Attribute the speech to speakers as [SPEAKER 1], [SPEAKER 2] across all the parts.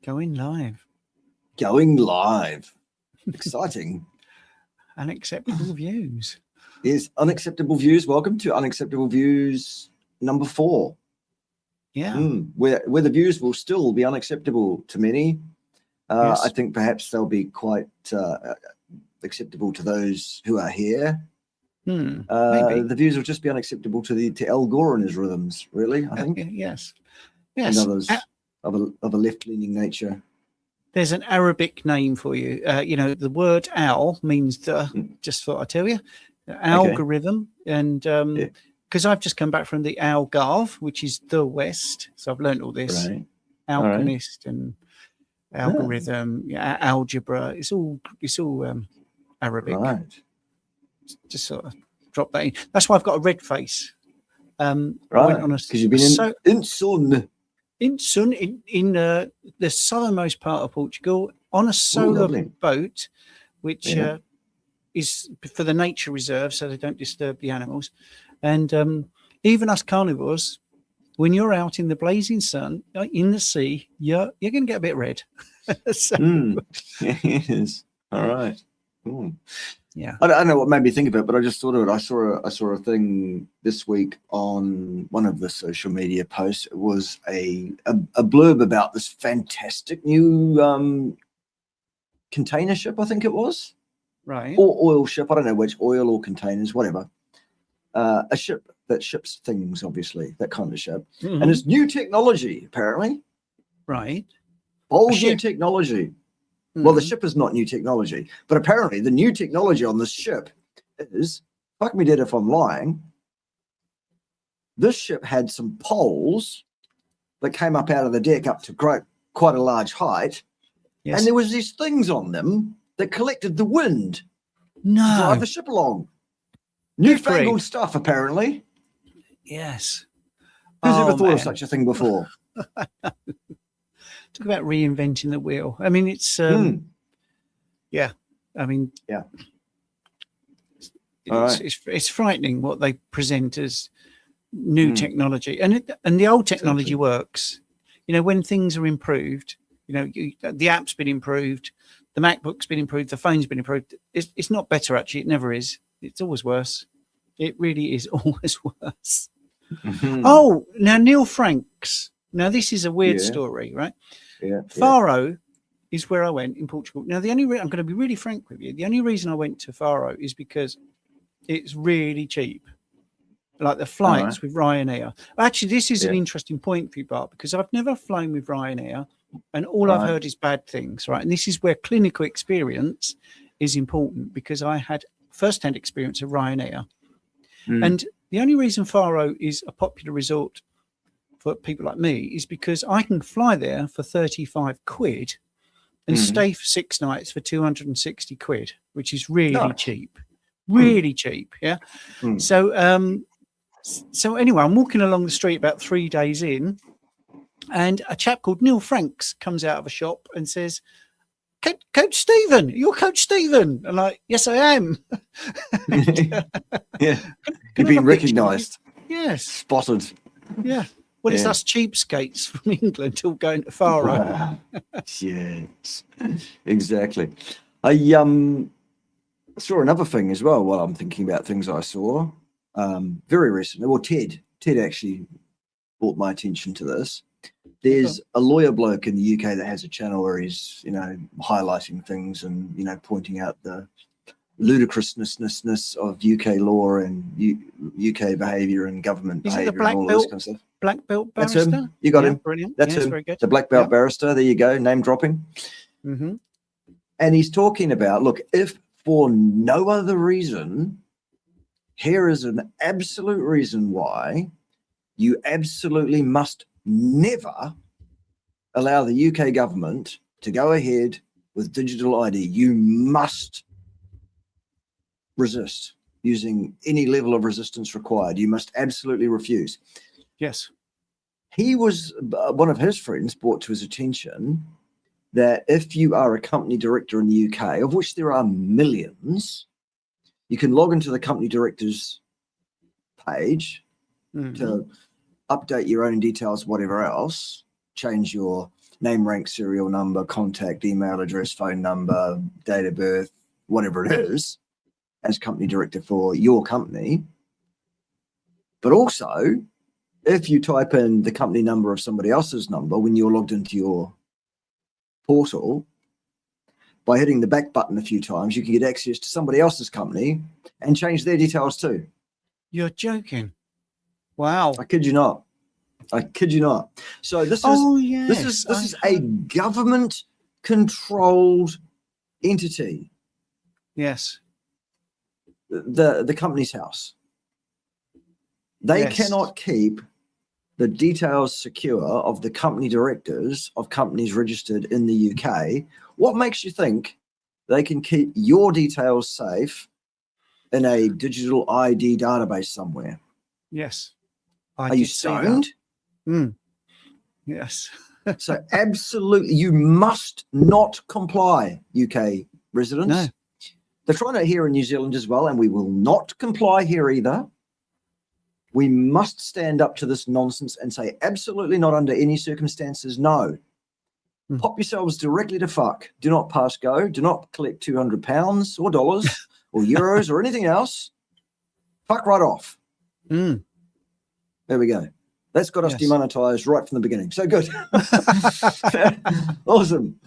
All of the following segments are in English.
[SPEAKER 1] Going live.
[SPEAKER 2] Going live. Exciting.
[SPEAKER 1] Unacceptable views.
[SPEAKER 2] Yes, Unacceptable Views. Welcome to Unacceptable Views number 4.
[SPEAKER 1] Yeah.
[SPEAKER 2] Where the views will still be unacceptable to many.
[SPEAKER 1] Yes.
[SPEAKER 2] I think perhaps they'll be quite acceptable to those who are here.
[SPEAKER 1] Maybe.
[SPEAKER 2] The views will just be unacceptable to Al Gore and his rhythms, really, I think.
[SPEAKER 1] Yes.
[SPEAKER 2] And others of a left-leaning nature.
[SPEAKER 1] There's an Arabic name for you. The word al means, just thought I'd tell you, algorithm. Okay. And because I've just come back from the Algarve, which is the West. So I've learned all this.
[SPEAKER 2] Right.
[SPEAKER 1] Alchemist and algorithm, algebra. It's all Arabic.
[SPEAKER 2] Right.
[SPEAKER 1] Just sort of drop that in. That's why I've got a red face.
[SPEAKER 2] Right. Because you've been in sun.
[SPEAKER 1] In the southernmost part of Portugal on a solar boat, which is for the nature reserve, so they don't disturb the animals. And even us carnivores, when you're out in the blazing sun, in the sea, you're going to get a bit red.
[SPEAKER 2] Yes. All right. Cool.
[SPEAKER 1] Yeah.
[SPEAKER 2] I don't know what made me think of it, but I just thought of it. I saw a thing this week on one of the social media posts. It was a blurb about this fantastic new container ship, I think it was.
[SPEAKER 1] Right.
[SPEAKER 2] Or oil ship. I don't know which, oil or containers, whatever. A ship that ships things, obviously, that kind of ship. Mm-hmm. And it's new technology, apparently.
[SPEAKER 1] Right.
[SPEAKER 2] Bold new technology. Well, the ship is not new technology, but apparently the new technology on this ship is, fuck me dead if I'm lying, this ship had some poles that came up out of the deck up to quite a large height, and there was these things on them that collected the wind to drive the ship along. Newfangled stuff, apparently.
[SPEAKER 1] Yes.
[SPEAKER 2] Who's ever thought of such a thing before?
[SPEAKER 1] Talk about reinventing the wheel. I mean, it's it's frightening what they present as new technology, and the old technology works. When things are improved, the app's been improved, the MacBook's been improved, the phone's been improved. It's not better, actually. It never is. It's always worse. It really is always worse. Mm-hmm. Oh, now Neil Franks. Now this is a weird story, right?
[SPEAKER 2] Yeah.
[SPEAKER 1] Faro is where I went in Portugal. Now, the only I'm going to be really frank with you. The only reason I went to Faro is because it's really cheap. Like the flights with Ryanair. Actually, this is an interesting point for you, Bart, because I've never flown with Ryanair, and all I've heard is bad things, right? And this is where clinical experience is important, because I had first-hand experience of Ryanair. And the only reason Faro is a popular resort for people like me is because I can fly there for 35 quid and stay for 6 nights for 260 quid, which is really cheap. Really cheap, yeah? So anyway, I'm walking along the street about 3 days in, and a chap called Neil Franks comes out of a shop and says, Coach Stephen, you're Coach Stephen. And like, yes, I am.
[SPEAKER 2] You've been recognised.
[SPEAKER 1] Yes.
[SPEAKER 2] Spotted.
[SPEAKER 1] Yeah. Well, it's us cheapskates from England all going to Faro.
[SPEAKER 2] Yes, exactly. I saw another thing as well while I'm thinking about things I saw very recently. Well, Ted actually brought my attention to this. There's a lawyer bloke in the UK that has a channel where he's, highlighting things and, pointing out the ludicrousness of UK law and UK behaviour and government behaviour and all this kind of stuff.
[SPEAKER 1] Black belt barrister?
[SPEAKER 2] That's him. You got him.
[SPEAKER 1] Brilliant.
[SPEAKER 2] That's him.
[SPEAKER 1] Very good.
[SPEAKER 2] The black belt barrister. There you go. Name dropping.
[SPEAKER 1] Mm-hmm.
[SPEAKER 2] And he's talking about, look, if for no other reason, here is an absolute reason why you absolutely must never allow the UK government to go ahead with digital ID. You must resist using any level of resistance required. You must absolutely refuse.
[SPEAKER 1] Yes.
[SPEAKER 2] He was, one of his friends brought to his attention that if you are a company director in the UK, of which there are millions, you can log into the company director's page to update your own details, whatever else, change your name, rank, serial number, contact, email address, phone number, date of birth, whatever it is, as company director for your company. But also, if you type in the company number of somebody else's number when you're logged into your portal, by hitting the back button a few times, you can get access to somebody else's company and change their details too.
[SPEAKER 1] You're joking. Wow.
[SPEAKER 2] I kid you not. I kid you not. So this is a government controlled entity.
[SPEAKER 1] Yes.
[SPEAKER 2] The company's house. They cannot keep the details secure of the company directors of companies registered in the UK. What makes you think they can keep your details safe in a digital ID database somewhere?
[SPEAKER 1] Yes.
[SPEAKER 2] Are you stoned?
[SPEAKER 1] Yes.
[SPEAKER 2] So absolutely, you must not comply, UK residents.
[SPEAKER 1] No.
[SPEAKER 2] They're trying it here in New Zealand as well, and we will not comply here either. We must stand up to this nonsense and say absolutely not under any circumstances, no. Pop yourselves directly to fuck. Do not pass go. Do not collect £200 or dollars or euros or anything else. Fuck right off. There we go. That's got us demonetized right from the beginning. So good. Awesome.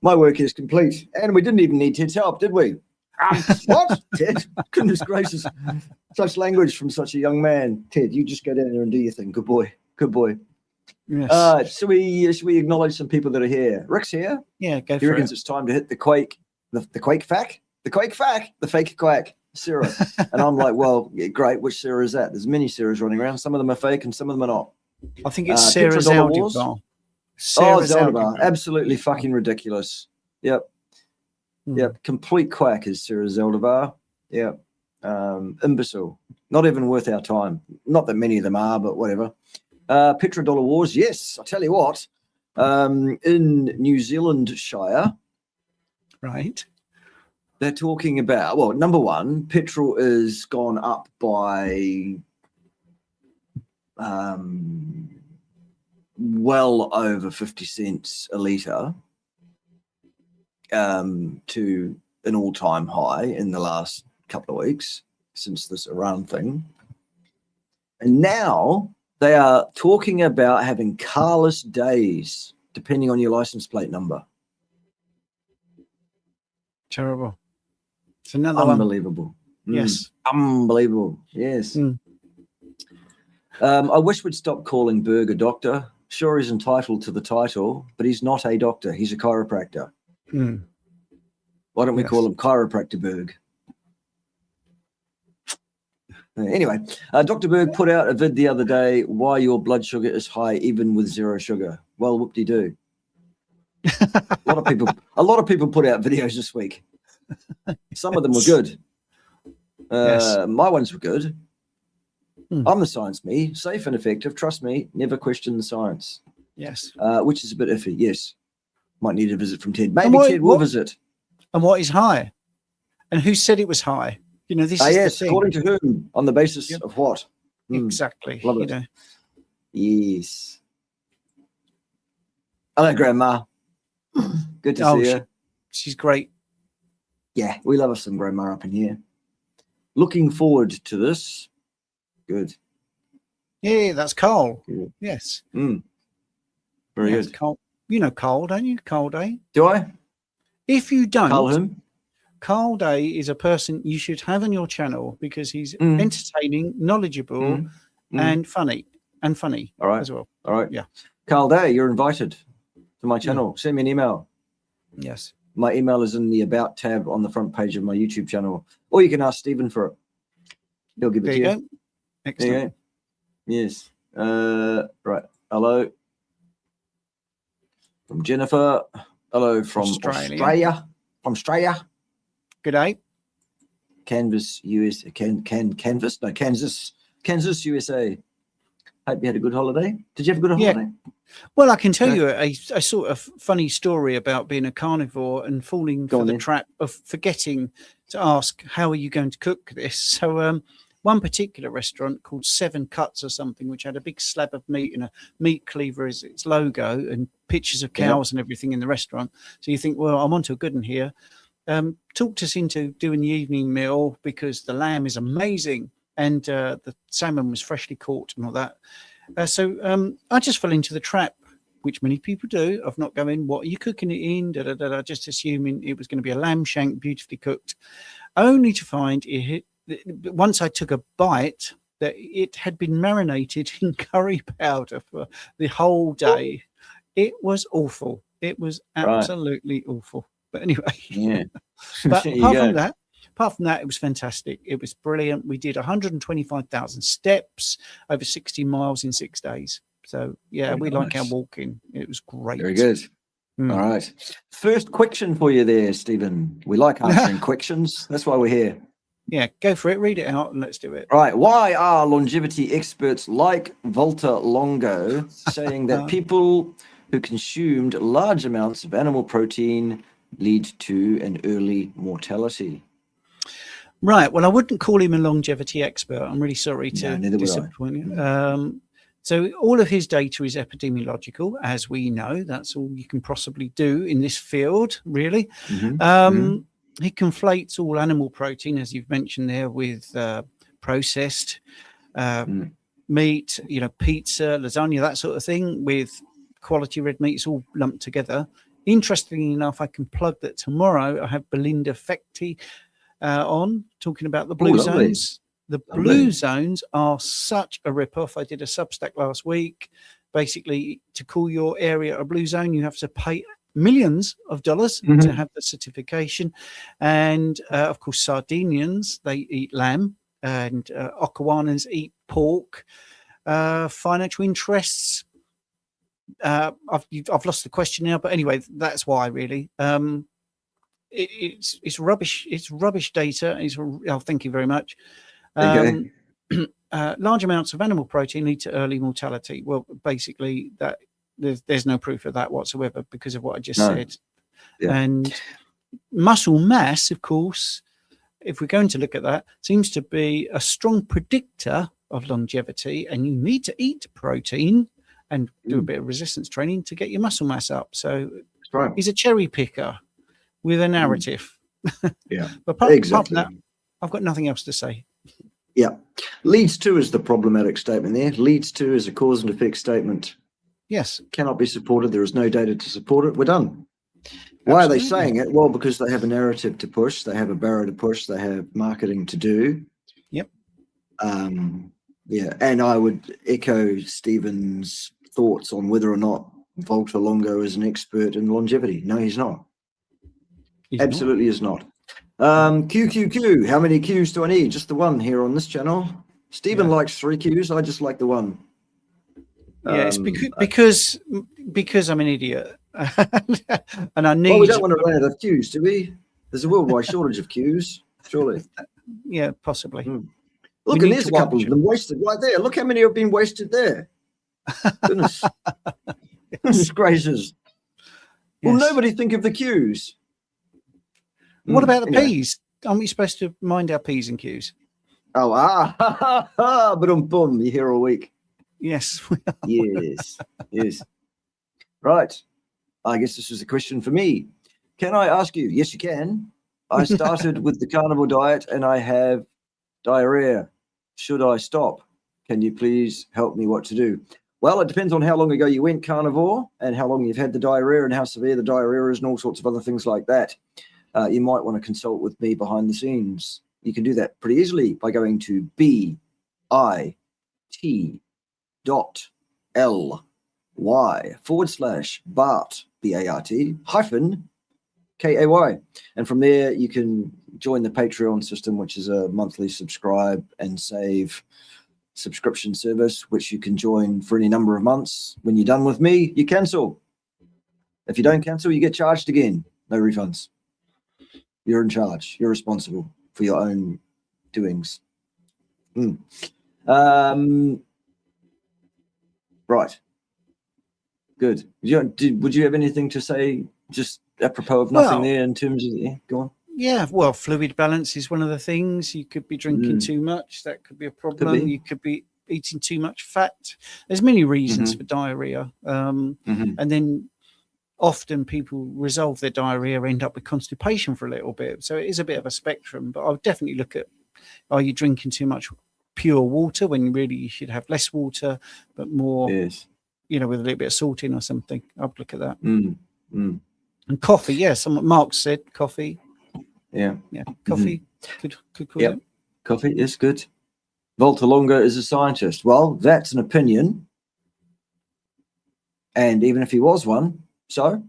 [SPEAKER 2] My work is complete. And we didn't even need Ted's help, did we? What? Ted? Goodness gracious. Such language from such a young man. Ted, you just go down there and do your thing. Good boy. Good boy.
[SPEAKER 1] Yes.
[SPEAKER 2] Should we acknowledge some people that are here? Rick's here.
[SPEAKER 1] Yeah, go
[SPEAKER 2] He
[SPEAKER 1] for
[SPEAKER 2] reckons
[SPEAKER 1] it.
[SPEAKER 2] it's time to hit the quake fack, the fake quack, Sarah. And I'm like, well, yeah, great. Which Sarah is that? There's many Sarahs running around. Some of them are fake and some of them are not.
[SPEAKER 1] I think it's Sarah Zaldivar.
[SPEAKER 2] Zaldivar. Absolutely fucking ridiculous. Yep. Yep. Complete quack is Sarah Zaldivar. Yep. Imbecile. Not even worth our time. Not that many of them are, but whatever. Petrodollar wars. Yes. I tell you what, in New Zealand Shire.
[SPEAKER 1] Right.
[SPEAKER 2] They're talking about, well, number one, petrol is gone up by well over 50 cents a litre to an all-time high in the last couple of weeks since this Iran thing. And now they are talking about having carless days depending on your license plate number.
[SPEAKER 1] Terrible. It's another
[SPEAKER 2] unbelievable.
[SPEAKER 1] Yes.
[SPEAKER 2] Unbelievable. Yes. I wish we'd stop calling Berg a doctor. Sure, he's entitled to the title, but he's not a doctor. He's a chiropractor. Why don't we call him Chiropractor Berg? Anyway, Dr. Berg put out a vid the other day, why your blood sugar is high even with zero sugar. Well, whoop-de-doo. A lot of people put out videos this week. Some of them were good. My ones were good. I'm the science me, safe and effective. Trust me, never question the science.
[SPEAKER 1] Yes.
[SPEAKER 2] Which is a bit iffy. Yes. Might need a visit from Ted. Maybe Ted will visit.
[SPEAKER 1] And what is high? And who said it was high? You know, this is
[SPEAKER 2] yes,
[SPEAKER 1] the thing.
[SPEAKER 2] According to whom? On the basis of what?
[SPEAKER 1] Exactly.
[SPEAKER 2] Love it.
[SPEAKER 1] Know.
[SPEAKER 2] Yes. Hello, Grandma. Good to see you.
[SPEAKER 1] She's great.
[SPEAKER 2] Yeah, we love us some Grandma up in here. Looking forward to this. Good.
[SPEAKER 1] Yeah, that's Carl.
[SPEAKER 2] Good.
[SPEAKER 1] Yes.
[SPEAKER 2] Very good.
[SPEAKER 1] Carl. You know Carl, don't you? Carl Day.
[SPEAKER 2] Do I?
[SPEAKER 1] If you don't,
[SPEAKER 2] Carl whom?
[SPEAKER 1] Carl Day is a person you should have on your channel because he's entertaining, knowledgeable, and funny.
[SPEAKER 2] All right.
[SPEAKER 1] As well.
[SPEAKER 2] All right.
[SPEAKER 1] Yeah.
[SPEAKER 2] Carl Day, you're invited to my channel. Send me an email.
[SPEAKER 1] Yes.
[SPEAKER 2] My email is in the About tab on the front page of my YouTube channel. Or you can ask Stephen for it. He'll give it to you.
[SPEAKER 1] Go. Excellent.
[SPEAKER 2] There you go. Yes. Right. Hello. From Jennifer. Hello from Australia. From Australia.
[SPEAKER 1] Good day.
[SPEAKER 2] Kansas, USA. Hope you had a good holiday. Did you have a good holiday?
[SPEAKER 1] Well, I can tell you a sort of funny story about being a carnivore and falling for the trap of forgetting to ask, how are you going to cook this? So one particular restaurant called Seven Cuts or something, which had a big slab of meat and a meat cleaver as its logo and pictures of cows and everything in the restaurant. So you think, well, I'm onto a good one here. Talked us into doing the evening meal because the lamb is amazing and the salmon was freshly caught and all that. So I just fell into the trap, which many people do, of not going, what are you cooking it in? Just assuming it was going to be a lamb shank, beautifully cooked, only to find once I took a bite that it had been marinated in curry powder for the whole day. It was awful. It was absolutely awful. But anyway, but apart from that, it was fantastic. It was brilliant. We did 125,000 steps over 60 miles in 6 days. So yeah, we like our walking. It was great.
[SPEAKER 2] Very good. All right. First question for you there, Stephen. We like answering questions. That's why we're here.
[SPEAKER 1] Yeah, go for it. Read it out and let's do it.
[SPEAKER 2] Right. Why are longevity experts like Walter Longo saying that people who consumed large amounts of animal protein lead to an early mortality?
[SPEAKER 1] Right. Well, I wouldn't call him a longevity expert. I'm really sorry to disappoint you. So all of his data is epidemiological, as we know. That's all you can possibly do in this field, really. He conflates all animal protein, as you've mentioned there, with processed meat, pizza, lasagna, that sort of thing, with quality red meat. It's all lumped together. Interestingly enough, I can plug that tomorrow I have Belinda Fechty on talking about the blue zones. The blue zones are such a rip-off. I did a Substack last week. Basically, to call your area a blue zone, you have to pay millions of dollars to have the certification. And of course, Sardinians, they eat lamb, and Okawanans eat pork. Financial interests. I've lost the question now, but anyway, that's why really. It's rubbish. It's rubbish data. Thank you very much. Large amounts of animal protein lead to early mortality. Well, basically, that there's no proof of that whatsoever because of what I just said. Yeah. And muscle mass, of course, if we're going to look at that, seems to be a strong predictor of longevity. And you need to eat protein and do a bit of resistance training to get your muscle mass up. So he's a cherry picker with a narrative.
[SPEAKER 2] Yeah,
[SPEAKER 1] but apart from that, I've got nothing else to say.
[SPEAKER 2] Yeah. Leads to is the problematic statement there. Leads to is a cause and effect statement.
[SPEAKER 1] Yes.
[SPEAKER 2] Cannot be supported. There is no data to support it. We're done. Why are they saying it? Well, because they have a narrative to push. They have a barrow to push. They have marketing to do.
[SPEAKER 1] Yep.
[SPEAKER 2] Yeah. And I would echo Stephen's thoughts on whether or not Walter Longo is an expert in longevity. No, he's not. Absolutely is not. QQQ. How many Qs do I need? Just the one here on this channel. Stephen likes 3 Qs. I just like the one.
[SPEAKER 1] Yeah, it's because I'm an idiot. And I need.
[SPEAKER 2] Well, we don't want to run out of Qs, do we? There's a worldwide shortage of Qs, surely.
[SPEAKER 1] Yeah, possibly.
[SPEAKER 2] Look, and there's a couple of them wasted right there. Look how many have been wasted there. Goodness. Goodness gracious. Will nobody think of the Qs?
[SPEAKER 1] What about the P's? Aren't we supposed to mind our P's and Q's?
[SPEAKER 2] Oh, but boom, you're here all week.
[SPEAKER 1] Yes.
[SPEAKER 2] Yes. Right. I guess this is a question for me. Can I ask you? Yes, you can. I started with the carnivore diet and I have diarrhea. Should I stop? Can you please help me what to do? Well, it depends on how long ago you went carnivore and how long you've had the diarrhea and how severe the diarrhea is and all sorts of other things like that. You might want to consult with me behind the scenes. You can do that pretty easily by going to bit.ly/BART KAY. And from there, you can join the Patreon system, which is a monthly subscribe and save subscription service, which you can join for any number of months. When you're done with me, you cancel. If you don't cancel, you get charged again. No refunds. You're in charge. You're responsible for your own doings. Right. Good. Would you have anything to say just apropos of nothing there in terms of go on?
[SPEAKER 1] Yeah, well, fluid balance is one of the things. You could be drinking too much. That could be a problem. You could be eating too much fat. There's many reasons for diarrhea. And then often people resolve their diarrhea, end up with constipation for a little bit. So it is a bit of a spectrum, but I would definitely look at, are you drinking too much pure water when really you should have less water, but more,
[SPEAKER 2] Yes.
[SPEAKER 1] with a little bit of salt in or something. I'd look at that.
[SPEAKER 2] And
[SPEAKER 1] coffee, Mark said coffee.
[SPEAKER 2] Yeah.
[SPEAKER 1] Coffee. Could cause it.
[SPEAKER 2] Coffee is good. Walter Longa is a scientist. Well, that's an opinion. And even if he was one, so?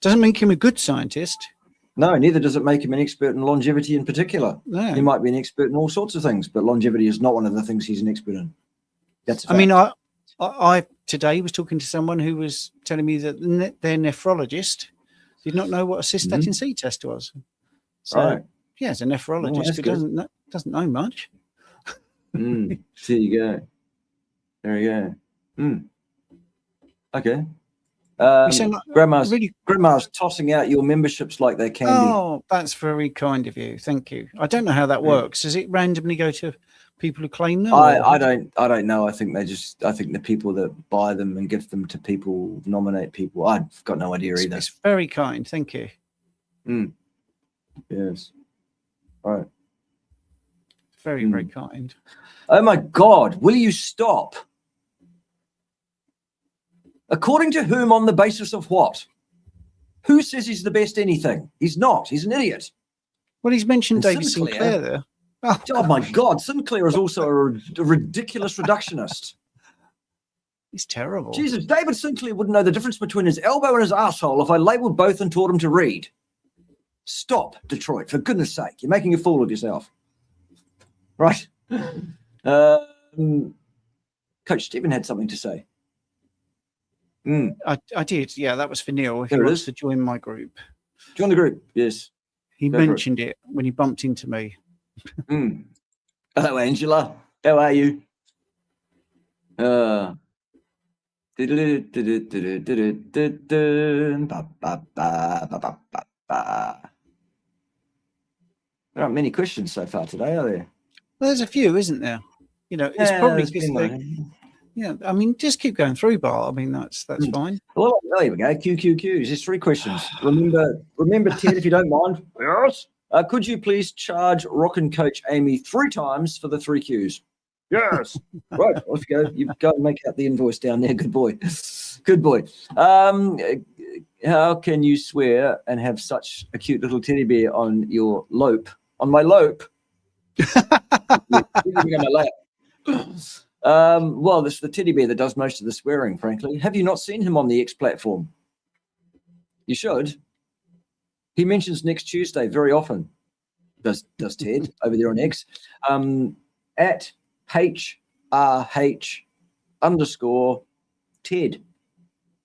[SPEAKER 1] Doesn't make him a good scientist.
[SPEAKER 2] No, neither does it make him an expert in longevity in particular.
[SPEAKER 1] No.
[SPEAKER 2] He might be an expert in all sorts of things, but longevity is not one of the things he's an expert in. That's a fact.
[SPEAKER 1] I mean, I today was talking to someone who was telling me that their nephrologist did not know what a cystatin C test was. So, as a nephrologist who doesn't know much.
[SPEAKER 2] There you go. There you go. Okay. Grandma's tossing out your memberships like they're candy.
[SPEAKER 1] Oh, that's very kind of you. Thank you. I don't know how that works. Does it randomly go to people who claim them?
[SPEAKER 2] I don't know. I think the people that buy them and give them to people nominate people. I've got no idea either.
[SPEAKER 1] It's very kind. Thank you.
[SPEAKER 2] Yes. All right.
[SPEAKER 1] Very, very kind.
[SPEAKER 2] Oh my God. Will you stop? According to whom, on the basis of what? Who says he's the best anything? He's not. He's an idiot.
[SPEAKER 1] Well, he's mentioned David Sinclair there.
[SPEAKER 2] Oh my God. Sinclair is also a ridiculous reductionist.
[SPEAKER 1] He's terrible.
[SPEAKER 2] Jesus, David Sinclair wouldn't know the difference between his elbow and his asshole if I labelled both and taught him to read. Stop, Detroit, for goodness sake. You're making a fool of yourself. Right. Coach Stephen had something to say.
[SPEAKER 1] I did. Yeah, that was for Neil. He wants to join my group.
[SPEAKER 2] Join the group, yes.
[SPEAKER 1] He mentioned it when he bumped into me.
[SPEAKER 2] Hello, Angela. How are you? There aren't many questions so far today, are there?
[SPEAKER 1] Well, there's a few, isn't there? It's probably because I mean, just keep going through, Bart. I mean, that's fine.
[SPEAKER 2] Well, there we go. QQQs. There's 3 questions. Remember, Ted, if you don't mind. Yes. Could you please charge Rockin' Coach Amy 3 times for the 3 Qs? Yes. Right. Off you go. You go and make out the invoice down there. Good boy. Good boy. How can you swear and have such a cute little teddy bear on your lope? On my lope? Well, this is the teddy bear that does most of the swearing, frankly. Have you not seen him on the X platform? You should. He mentions next Tuesday very often. Does Ted over there on X? At HRH_Ted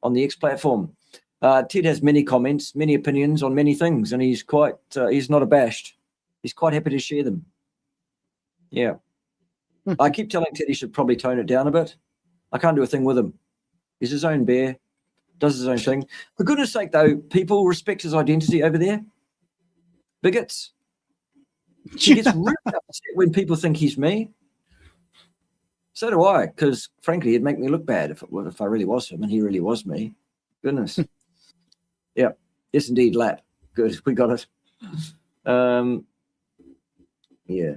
[SPEAKER 2] on the X platform. Ted has many comments, many opinions on many things, and he's not abashed. He's quite happy to share them. Yeah. I keep telling Ted he should probably tone it down a bit. I can't do a thing with him. He's his own bear, does his own thing. For goodness sake, though, people respect his identity over there. Bigots. He gets really upset when people think he's me. So do I, because frankly, it'd make me look bad if I really was him and he really was me. Goodness. Yeah. Yes, indeed, Lap. Good. We got it. Yeah.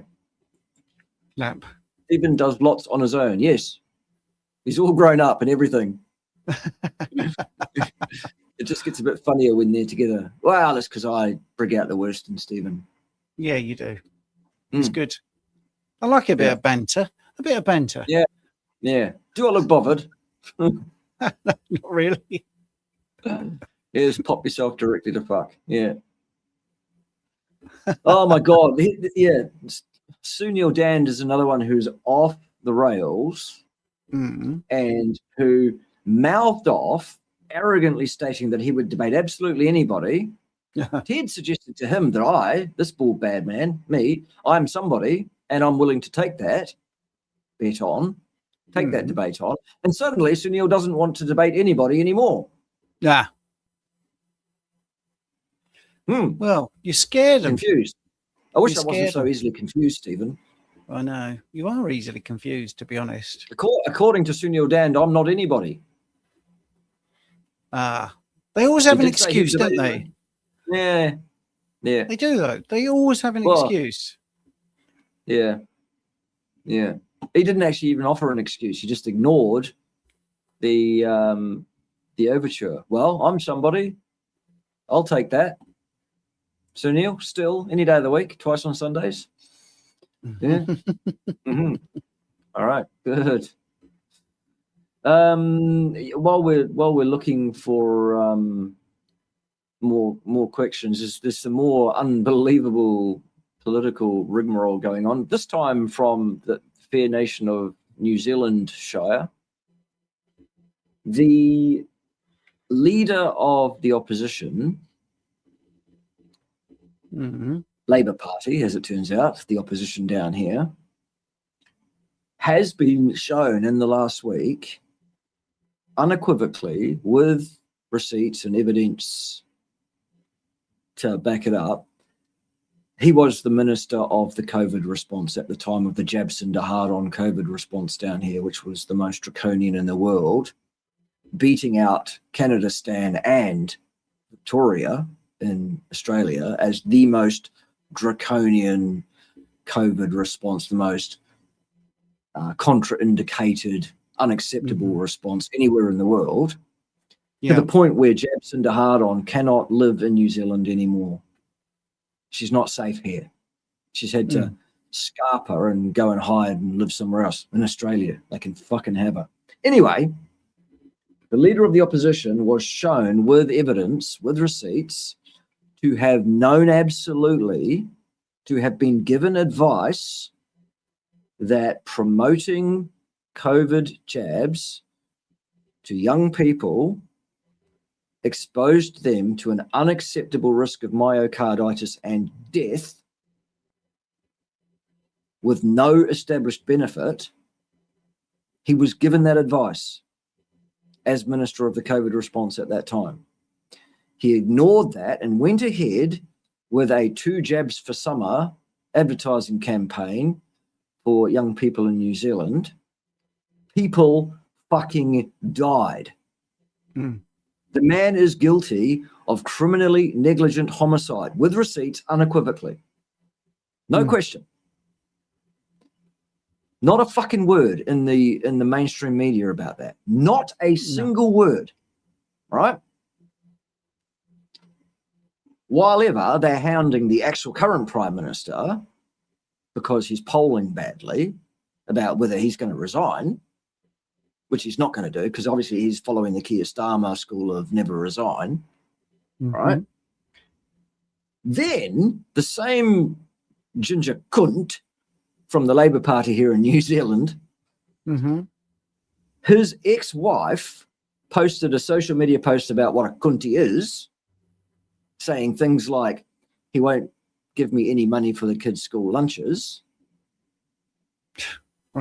[SPEAKER 1] Lap.
[SPEAKER 2] Stephen does lots on his own. Yes. He's all grown up and everything. It just gets a bit funnier when they're together. Well, that's because I bring out the worst in Stephen.
[SPEAKER 1] Yeah, you do. It's good. I like a bit of banter. A bit of banter.
[SPEAKER 2] Yeah. Yeah. Do I look bothered?
[SPEAKER 1] Not really.
[SPEAKER 2] Just pop yourself directly to fuck. Yeah. Oh, my God. Yeah. Sunil Dand is another one who's off the rails and who mouthed off, arrogantly stating that he would debate absolutely anybody. Ted suggested to him that this bald bad man, I'm somebody, and I'm willing to take that bet on, that debate on. And suddenly Sunil doesn't want to debate anybody anymore.
[SPEAKER 1] Yeah. Well, you're scared of
[SPEAKER 2] confused. I wish I wasn't so easily confused, Stephen.
[SPEAKER 1] I know. You are easily confused, to be honest.
[SPEAKER 2] According to Sunil Dand, I'm not anybody.
[SPEAKER 1] They always have an excuse, don't they?
[SPEAKER 2] Yeah.
[SPEAKER 1] They do, though. They always have an excuse.
[SPEAKER 2] Yeah. He didn't actually even offer an excuse. He just ignored the overture. Well, I'm somebody. I'll take that. So Neil, still any day of the week, twice on Sundays. Yeah. Mm-hmm. All right. Good. While we're looking for more questions, there's some more unbelievable political rigmarole going on. This time from the fair nation of New Zealand Shire. The leader of the opposition, Labour Party, as it turns out, the opposition down here, has been shown in the last week unequivocally with receipts and evidence to back it up. He was the minister of the COVID response at the time of the Jabson to hard-on COVID response down here, which was the most draconian in the world, beating out Canada-Stan and Victoria in Australia as the most draconian COVID response, the most contraindicated, unacceptable response anywhere in the world, to the point where Jabson to hard-on cannot live in New Zealand anymore. She's not safe here. She's had to scarp her and go and hide and live somewhere else in Australia. They can fucking have her. Anyway, the leader of the opposition was shown with evidence, with receipts, to have known absolutely, to have been given advice that promoting COVID jabs to young people exposed them to an unacceptable risk of myocarditis and death with no established benefit. He was given that advice as Minister of the COVID response at that time. He ignored that and went ahead with a 2 jabs for summer advertising campaign for young people in New Zealand. People fucking died. The man is guilty of criminally negligent homicide with receipts unequivocally. No question. Not a fucking word in the mainstream media about that. Not a single word. Right? While ever they're hounding the actual current Prime Minister because he's polling badly about whether he's going to resign, which he's not going to do because obviously he's following the Keir Starmer school of never resign, right? Then the same ginger cunt from the Labour Party here in New Zealand, his ex-wife posted a social media post about what a cunt he is, saying things like, he won't give me any money for the kids' school lunches.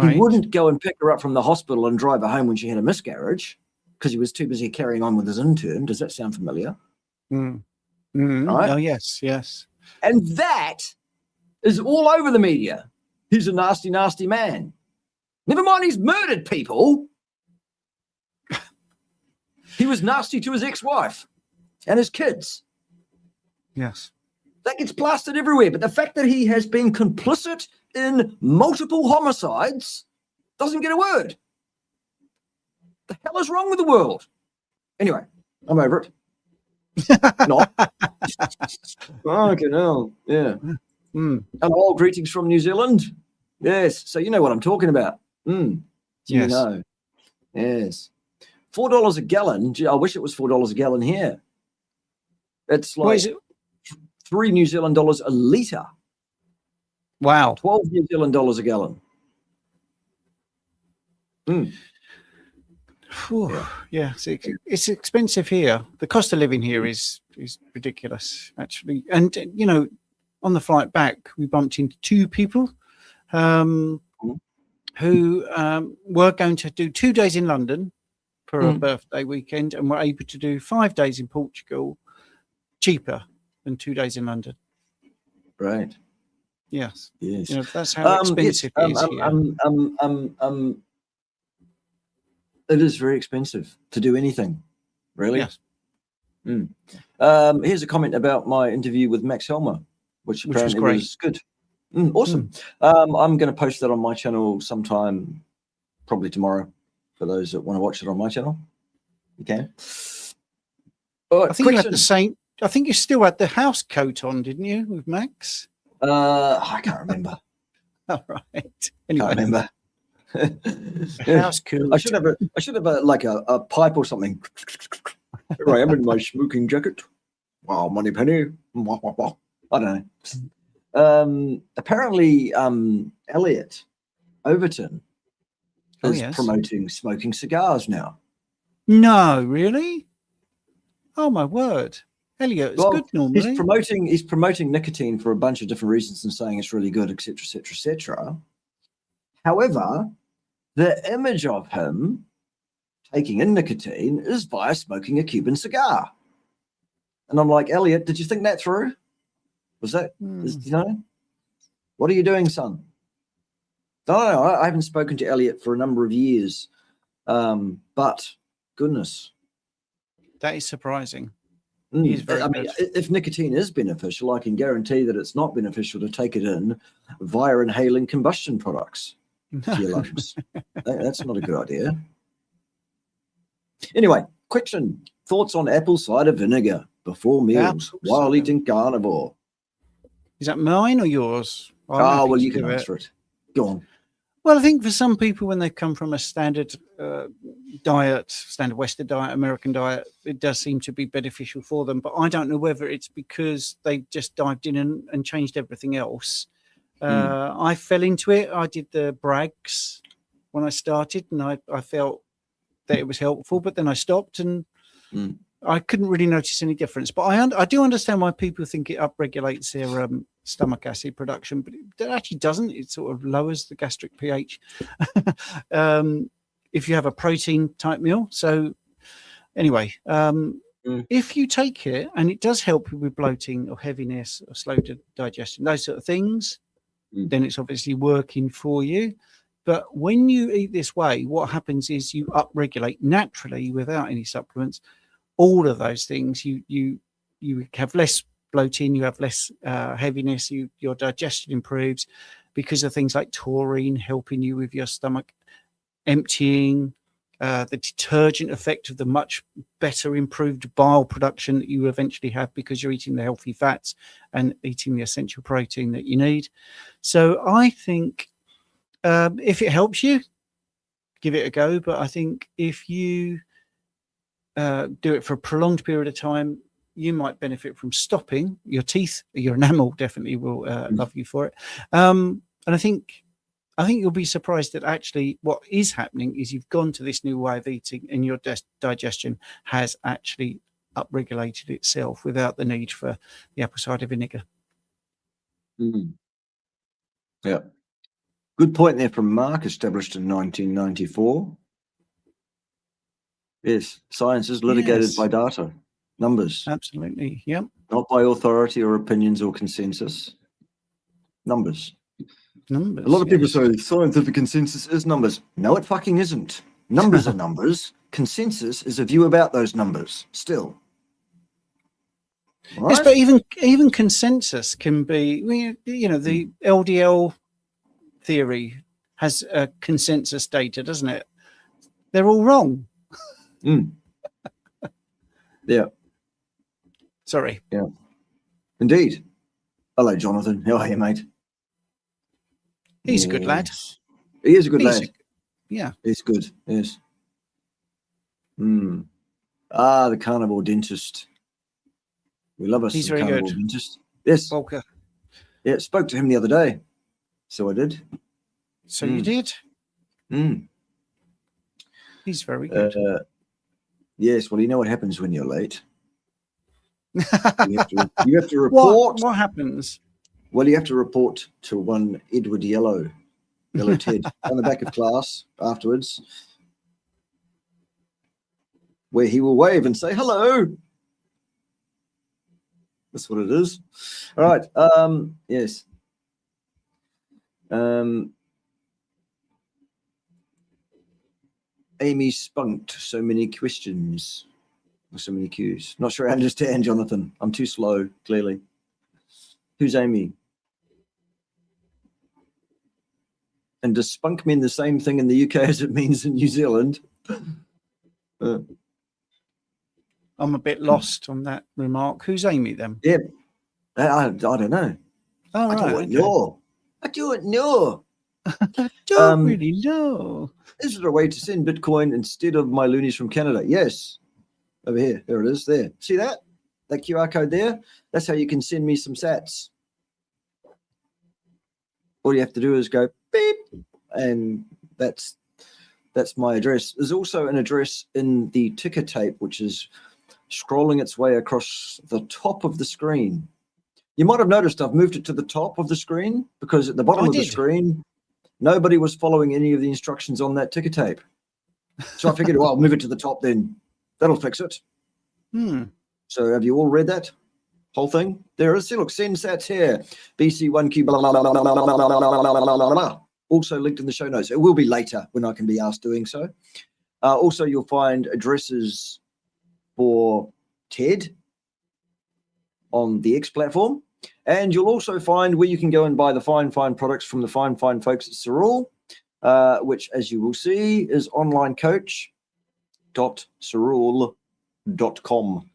[SPEAKER 2] He wouldn't go and pick her up from the hospital and drive her home when she had a miscarriage because he was too busy carrying on with his intern. Does that sound familiar? Right?
[SPEAKER 1] Oh, yes.
[SPEAKER 2] And that is all over the media. He's a nasty, nasty man. Never mind he's murdered people. He was nasty to his ex-wife and his kids.
[SPEAKER 1] Yes.
[SPEAKER 2] That gets blasted everywhere. But the fact that he has been complicit in multiple homicides doesn't get a word. The hell is wrong with the world? Anyway, I'm over it. Not. Okay, no. Yeah. Hello, greetings from New Zealand. Yes. So you know what I'm talking about. Yes. You know. Yes. $4 a gallon. Gee, I wish it was $4 a gallon here. It's like $3 New Zealand dollars a litre.
[SPEAKER 1] Wow.
[SPEAKER 2] 12 New Zealand dollars a gallon.
[SPEAKER 1] Yeah, it's expensive here. The cost of living here is ridiculous, actually. And, you know, on the flight back, we bumped into 2 people who were going to do 2 days in London for a birthday weekend and were able to do 5 days in Portugal cheaper than 2 days in London.
[SPEAKER 2] Right.
[SPEAKER 1] Yes.
[SPEAKER 2] Yes.
[SPEAKER 1] You know, that's how expensive it is here.
[SPEAKER 2] It is very expensive to do anything Really?
[SPEAKER 1] Yes.
[SPEAKER 2] Here's a comment about my interview with Max Helmer, which apparently was good. Awesome. I'm going to post that on my channel sometime, probably tomorrow, for those that want to watch it on my channel. You can.
[SPEAKER 1] I think you had the same. I think you still had the house coat on, didn't you, with Max?
[SPEAKER 2] I can't remember.
[SPEAKER 1] All right. Anyway.
[SPEAKER 2] Can't remember.
[SPEAKER 1] House coat.
[SPEAKER 2] I should have like a pipe or something. Here I am in my smoking jacket. Wow, money penny. I don't know. Apparently, Elliot Overton is promoting smoking cigars now.
[SPEAKER 1] No, really? Oh my word! Elliot, it's good normally.
[SPEAKER 2] He's promoting nicotine for a bunch of different reasons and saying it's really good, etc., etc., etc. However, the image of him taking in nicotine is via smoking a Cuban cigar. And I'm like, Elliot, did you think that through? Was that, what are you doing, son? No, I haven't spoken to Elliot for a number of years. But goodness.
[SPEAKER 1] That is surprising.
[SPEAKER 2] If nicotine is beneficial, I can guarantee that it's not beneficial to take it in via inhaling combustion products to your lungs. That's not a good idea. Anyway, question. Thoughts on apple cider vinegar before meals while eating carnivore?
[SPEAKER 1] Is that mine or yours?
[SPEAKER 2] Well, you can answer it. Go on.
[SPEAKER 1] Well, I think for some people, when they come from a standard diet, standard Western diet, American diet, it does seem to be beneficial for them. But I don't know whether it's because they just dived in and changed everything else. I fell into it. I did the Brags when I started, and I felt that it was helpful, but then I stopped and I couldn't really notice any difference. But I do understand why people think it upregulates their stomach acid production, but it actually doesn't. It sort of lowers the gastric pH if you have a protein type meal. So anyway, if you take it and it does help you with bloating or heaviness or slow digestion, those sort of things, then it's obviously working for you. But when you eat this way, what happens is you upregulate naturally without any supplements all of those things. You have less bloating, you have less heaviness, your digestion improves because of things like taurine helping you with your stomach emptying, the detergent effect of the much better improved bile production that you eventually have because you're eating the healthy fats and eating the essential protein that you need. So I think if it helps you, give it a go. But I think if you do it for a prolonged period of time, you might benefit from stopping. Your teeth, your enamel definitely will love you for it. And I think you'll be surprised that actually what is happening is you've gone to this new way of eating and your digestion has actually upregulated itself without the need for the apple cider vinegar.
[SPEAKER 2] Yeah. Good point there from Mark, established in 1994. Yes, science is litigated by data, numbers.
[SPEAKER 1] Absolutely, yep.
[SPEAKER 2] Not by authority or opinions or consensus. Numbers. A lot of people say scientific consensus is numbers. No, it fucking isn't. Numbers are numbers. Consensus is a view about those numbers still.
[SPEAKER 1] Right? Yes, but even consensus can be, the LDL theory has a consensus data, doesn't it? They're all wrong.
[SPEAKER 2] Yeah.
[SPEAKER 1] Sorry.
[SPEAKER 2] Yeah. Indeed. Hello, Jonathan. How are you, mate?
[SPEAKER 1] He's a good lad.
[SPEAKER 2] He is a good lad.
[SPEAKER 1] Yeah.
[SPEAKER 2] He's good. Yes. The carnivore dentist. We love us.
[SPEAKER 1] He's
[SPEAKER 2] some
[SPEAKER 1] very
[SPEAKER 2] carnivore
[SPEAKER 1] good.
[SPEAKER 2] Dentist. Yes.
[SPEAKER 1] Volker.
[SPEAKER 2] Yeah, spoke to him the other day. So I did.
[SPEAKER 1] So you did? He's very good.
[SPEAKER 2] Yes. Well, you know what happens when you're late. You have to report.
[SPEAKER 1] What happens?
[SPEAKER 2] Well, you have to report to one Edward Yellow Ted on the back of class afterwards, where he will wave and say hello. That's what it is. All right. Yes. Amy spunked so many questions. So many cues. Not sure I understand, Jonathan. I'm too slow, clearly. Who's Amy? And does spunk mean the same thing in the UK as it means in New Zealand?
[SPEAKER 1] I'm a bit lost on that remark. Who's Amy then?
[SPEAKER 2] Yeah, I don't know.
[SPEAKER 1] Oh,
[SPEAKER 2] I
[SPEAKER 1] right,
[SPEAKER 2] don't
[SPEAKER 1] okay.
[SPEAKER 2] know. I don't know.
[SPEAKER 1] I don't really know.
[SPEAKER 2] Is there a way to send Bitcoin instead of my loonies from Canada? Yes. Over here. There it is. There. See that? That QR code there? That's how you can send me some sats. All you have to do is go beep, and that's my address. There's also an address in the ticker tape, which is scrolling its way across the top of the screen. You might have noticed I've moved it to the top of the screen because at the bottom of the screen, nobody was following any of the instructions on that ticker tape. So I figured, well, I'll move it to the top then. That'll fix it. So have you all read that whole thing? There is. See, look, send sats here. BC1Q, blah, blah, blah, blah, blah, blah, blah, blah, blah, blah, blah. Also linked in the show notes. It will be later when I can be asked doing so. Also, you'll find addresses for TED on the X platform. And you'll also find where you can go and buy the fine products from the fine folks at Cerule, which, as you will see, is onlinecoach.cerule.com.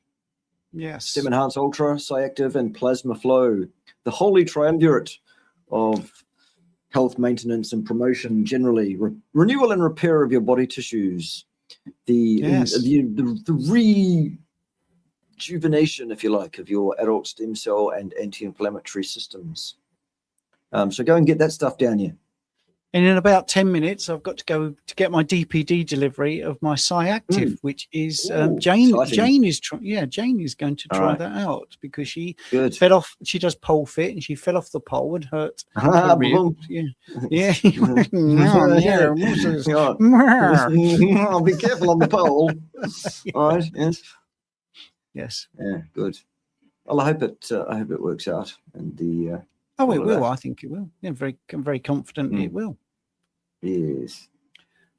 [SPEAKER 1] Yes.
[SPEAKER 2] Stem Enhance Ultra, Cyactive, and Plasma Flow, the holy triumvirate of health maintenance and promotion generally, renewal and repair of your body tissues, the rejuvenation, if you like, of your adult stem cell and anti-inflammatory systems. So go and get that stuff down here.
[SPEAKER 1] And in about 10 minutes, I've got to go to get my DPD delivery of my Cyactive, which is Jane. Jane is Jane is going to try that out because she fell off. She does pole fit, and she fell off the pole and hurt her rib. Yeah.
[SPEAKER 2] I'll be careful on the pole. All right. Yes.
[SPEAKER 1] Yes.
[SPEAKER 2] Yeah. Good. Well, I hope it works out. And the
[SPEAKER 1] it will. I think it will. Yeah, I'm very confident it will.
[SPEAKER 2] Yes.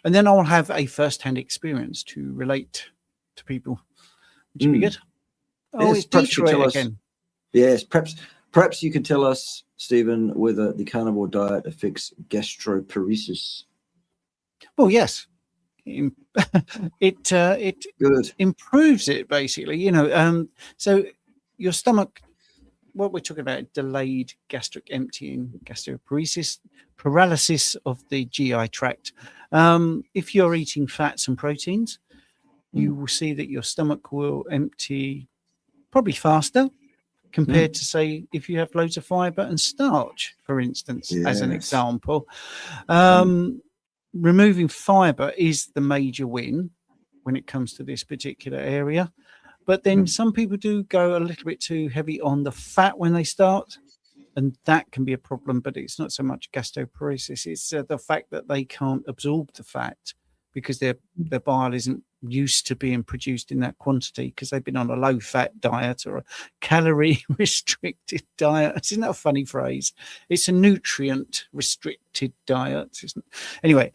[SPEAKER 1] And then I'll have a first-hand experience to relate to people, which would be good. Oh, it's Detroit again.
[SPEAKER 2] Yes, perhaps you could tell us, Stephen, whether the carnivore diet affects gastroparesis.
[SPEAKER 1] Well, yes. It improves it basically. So your stomach. What we're talking about, delayed gastric emptying, gastroparesis, paralysis of the GI tract. If you're eating fats and proteins, you will see that your stomach will empty probably faster compared to, say, if you have loads of fiber and starch, for instance, as an example. Removing fiber is the major win when it comes to this particular area. But then some people do go a little bit too heavy on the fat when they start, and that can be a problem. But it's not so much gastroparesis; it's the fact that they can't absorb the fat because their bile isn't used to being produced in that quantity because they've been on a low-fat diet or a calorie-restricted diet. Isn't that a funny phrase? It's a nutrient-restricted diet, isn't it? Anyway,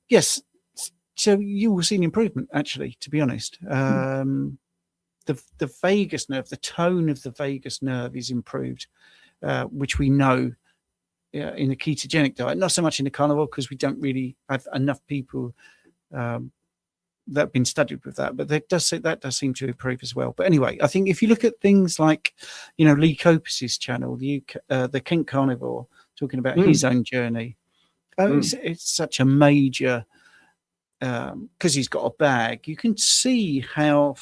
[SPEAKER 1] yes. So you will see an improvement, actually, to be honest. The vagus nerve, the tone of the vagus nerve is improved, which we know in the ketogenic diet, not so much in the carnivore because we don't really have enough people that have been studied with that, but that does seem to improve as well. But anyway, I think if you look at things like, Lee Copus's channel, the Kent Carnivore, talking about his own journey, it's such a major... because he's got a bag, you can see how